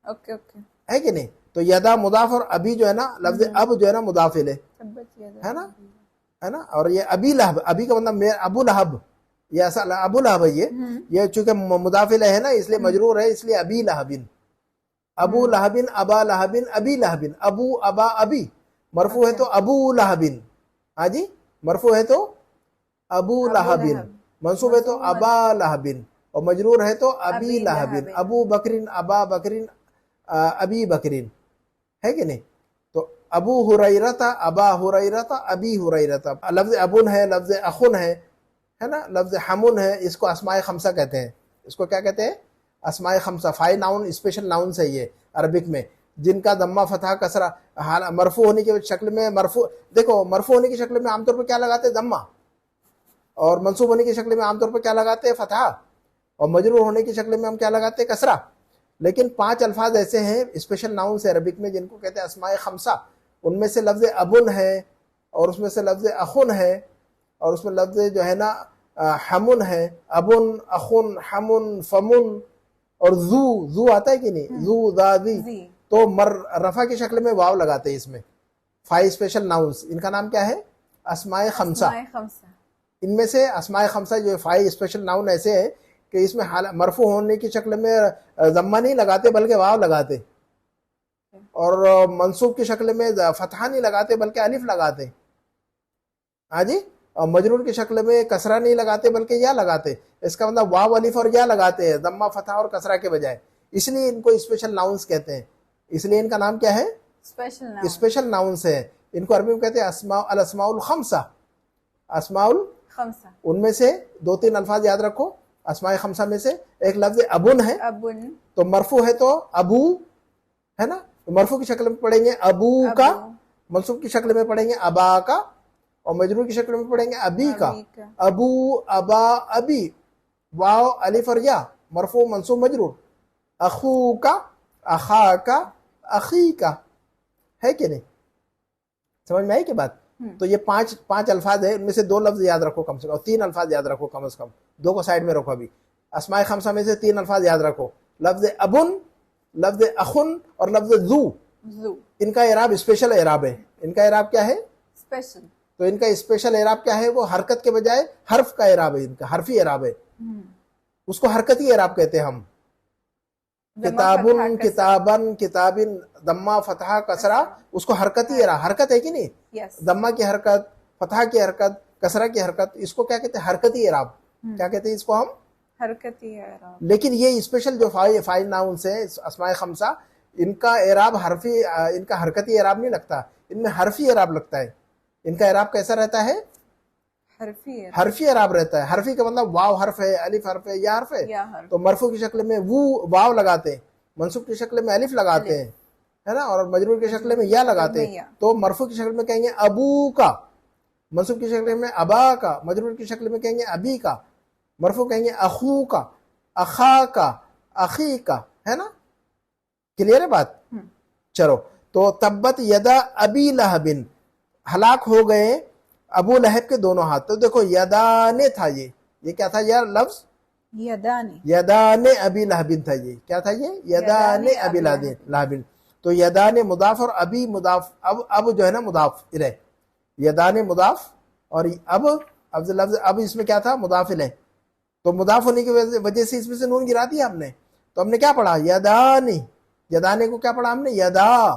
ओके ओके, है कि नहीं। तो यदा मुदाफ और अभी जो है ना लफ्ज अब जो है ना मुदाफिल है ना, है ना। और ये अबी लहब, अभी का मतलब अबू लहब, ये ऐसा अबू लहब है, ये चूंकि मुदाफिल है ना इसलिए मजरूर है, इसलिए अबी लहबिन, अबू लहबिन अबा लहबिन अबी लहबिन, अबू अबा अबी। मरफू है तो अबू लहबिन, हाँ जी, मरफू है तो अबू लहबिन, मंसूब है तो अबा लहबिन, और मजरूर है तो अबी लहबिन, अबू बकरिन अबा बकरिन अबी बकरिन, है कि नहीं। तो अबू हुरैरता अबा हुरैरता अबी हुरैरता। लफ्ज अबुन है, लफ्ज अखुन है ना, लफ्ज हमुन है, इसको अस्माए खमसा कहते हैं। इसको क्या कहते हैं, अस्माए खमसा। 5 नाउन स्पेशल नाउन है ये अरबिक में, जिनका दम्मा फतह कसरा मरफू होने की शक्ल में, मरफू देखो मरफू होने की शक्ल में आमतौर पर क्या लगाते हैं, दम्मा, और मंसूब होने की शक्ल में आमतौर पर क्या लगाते हैं, फतह, और मजरूर होने की शक्ल में हम क्या लगाते हैं, कसरा। लेकिन 5 अल्फाज ऐसे हैं स्पेशल नाउन से अरबिक में जिनको कहते हैं अस्माए खमसा। उनमें से लफ्ज अबुन है, और उसमें से लफ्ज अखुन है, और उसमें लफ्ज जो है ना हमुन है, अबुन अखुन हमुन फमुन, और जू आता है कि नहीं, जू दादी, तो रफा की शक्ल में वाव लगाते हैं इसमें। 5 स्पेशल नाउन्स, इनका नाम क्या है, अस्माए खमसा। इनमें से अस्माए खमसा जो 5 स्पेशल नाउन ऐसे हैं कि इसमें मरफू होने की शक्ल में जम्मा नहीं लगाते बल्कि वाव लगाते, और मंसूब की शक्ल में फतहा नहीं लगाते बल्कि अलिफ लगाते, हाँ जी, और मजरूर की शक्ल में कसरा नहीं लगाते बल्कि या लगाते। इसका मतलब वाव अलिफ और या लगाते हैं, दम्मा फतहा और कसरा के बजाय, इसलिए इनको स्पेशल नाउन्स कहते हैं। इसलिए इनका नाम क्या है, स्पेशल नाउन्स है। इनको अरबी में कहते हैं अल अस्माउल खमसा, अस्माउल खमसा। उनमें से 2-3 अल्फाज याद रखो। अस्माए खमसा में से एक लफ्ज अबुन है, अबुन तो मरफू है तो अबू, है ना, तो मरफू की शक्ल में पढ़ेंगे अबू का, मंसूब की शक्ल में पढ़ेंगे अबा का, और मजरूर की शक्ल में पढ़ेंगे अबी का। अबू अबा अबी, वाव अलिफ और या, मरफू मंसूब मजरूर। अखू का अखा का अखी का, है कि नहीं, समझ में आई की बात। तो ये 5 अल्फाज है, इनमें से 2 लफ्ज याद रखो कम से कम, 3 अल्फाज याद रखो कम से कम, 2 को साइड में रखो। अभी अस्माए खमसा में से 3 अल्फाज याद रखो, लफ्ज अबुन, लफ्ज अखुन और लफ्ज जू। इनका इराब स्पेशल इराब है। इनका इराब क्या है, स्पेशल। तो इनका स्पेशल इराब क्या है, वो हरकत के बजाय हर्फ का इराब है, इनका हरफी इराब है, उसको हरकती इराब कहते हैं हम। किताबुन किताबन किताबिन, दम्मा फतहा कसरा, उसको हरकती इराब, हरकत है कि नहीं, दम्मा की हरकत, फतहा की हरकत, कसरा की हरकत, इसको क्या कहते हैं, हरकती इराब। क्या कहते हैं इसको हम? हरकती एराब। लेकिन ये स्पेशल जो फाइल नाउन है अस्माए खमसा, इनका एराब हरफी, इनका हरकती एराब नहीं लगता, इनमें हरफी एराब लगता है। इनका एराब कैसा रहता है? हरफी एराब रहता है। हरफी का मतलब वाव हर्फ है, अलिफ हर्फ है, या हर्फ है। तो मरफू की शक्ल में वो वाव लगाते हैं, मंसूब की शक्ल में अलिफ लगाते हैं, है ना, और मजरूर की शक्ल में या लगाते हैं। तो मरफू की शक्ल में कहेंगे अबू का, मंसूब की शक्ल में अबा का, मजरूर की शक्ल में कहेंगे अबी का, मरफू कहेंगे अखू का, अखा का, अखी का, है ना। क्लियर है बात? चलो, तो तब्बत यदा अबी लहबिन, हलाक हो गए अबू लहब के दोनों हाथ। तो देखो यदाने था, ये क्या था यार लफ्ज? यदाने अबी लहबिन था। ये क्या था? ये यदाने अबी लहबिन। तो यदाने मुदाफ और अबी मुदाफ, अब जो है ना मुदाफ इलैह, यदाने मुदाफ और अब लफ्ज अब इसमें क्या था? मुदाफ इलैह। तो मुदाफ होने की वजह से इसमें से नून गिरा दिया हमने। तो हमने क्या पढ़ा? यदाने, यदाने को क्या पढ़ा हमने? यदा।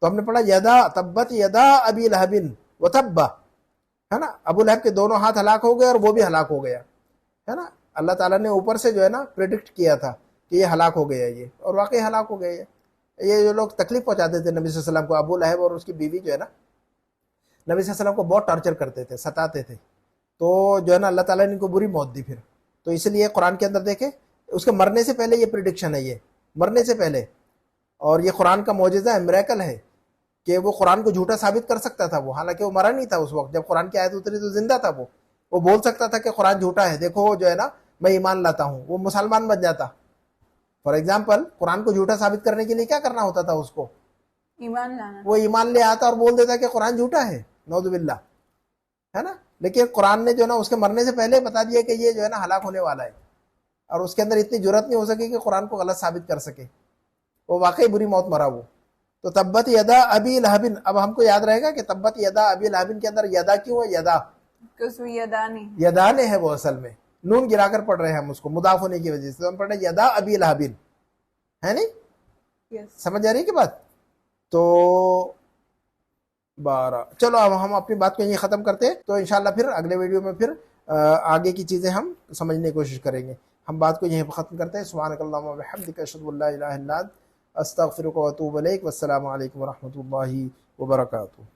तो हमने पढ़ा यदा, तब्बत यदा अबी लहबिन व तब्बा, है ना। अबू लहब के दोनों हाथ हलाक हो गए और वो भी हलाक हो गया, है ना। अल्लाह ताला ने ऊपर से जो है ना प्रेडिक्ट किया था कि ये हलाक हो गया ये, और वाकई हलाक हो गए। ये जो लोग तकलीफ पहुंचाते थे नबी सल्लल्लाहु अलैहि वसल्लम को, अबू लहब और उसकी बीवी जो है ना, नबी सल्लल्लाहु अलैहि वसल्लम को बहुत टॉर्चर करते थे, सताते थे। तो जो है ना अल्लाह ताला ने इनको बुरी मौत दी फिर। तो इसलिए कुरान के अंदर देखे, उसके मरने से पहले ये प्रिडिक्शन है, ये मरने से पहले। और ये कुरान का मौजज़ा है, मिरेकल है कि वो कुरान को झूठा साबित कर सकता था वो, हालांकि वो मरा नहीं था उस वक्त जब कुरान की आयत उतरी, तो जिंदा था वो बोल सकता था कि कुरान झूठा है, देखो जो है ना मैं ईमान लाता हूँ, वो मुसलमान बन जाता। फॉर एग्जाम्पल, कुरान को झूठा साबित करने के लिए क्या करना होता था उसको? ईमान लाना। वो ईमान ले आता और बोल देता कि कुरान झूठा है, नौजुबिल्लाह, है ना। लेकिन कुरान ने जो है ना उसके मरने से पहले बता दिया कि ये जो है ना हलाक होने वाला है, और उसके अंदर इतनी जुर्रत नहीं हो सकी कि कुरान को गलत साबित कर सके। वो वाकई बुरी मौत मरा वो। तो तब्बत यदा अबी लहबिन, अब हमको याद रहेगा कि तब्बत यदा अबी लहबिन के अंदर यदा क्यों है? यदाने है वो, असल में नून गिराकर पढ़ रहे हैं हम उसको, मुदाफ होने की वजह से। तो हम पढ़ रहे यदा अबी लहबिन, है नहीं? समझ आ रही है कि बात? तो 12। चलो अब हम अपनी बात को यहीं ख़त्म करते हैं। तो इंशाल्लाह फिर अगले वीडियो में फिर आगे की चीज़ें हम समझने की कोशिश करेंगे। हम बात को यहीं पर ख़त्म करते हैं। सुब्हानकल्लाहुम्मा व बिहम्दिका अशहदु अल्ला इलाहा इल्ला अंत अस्तगफिरुका व अतूबु इलैक। वस्सलामु अलैकुम व रहमतुल्लाहि व बरकातुहू।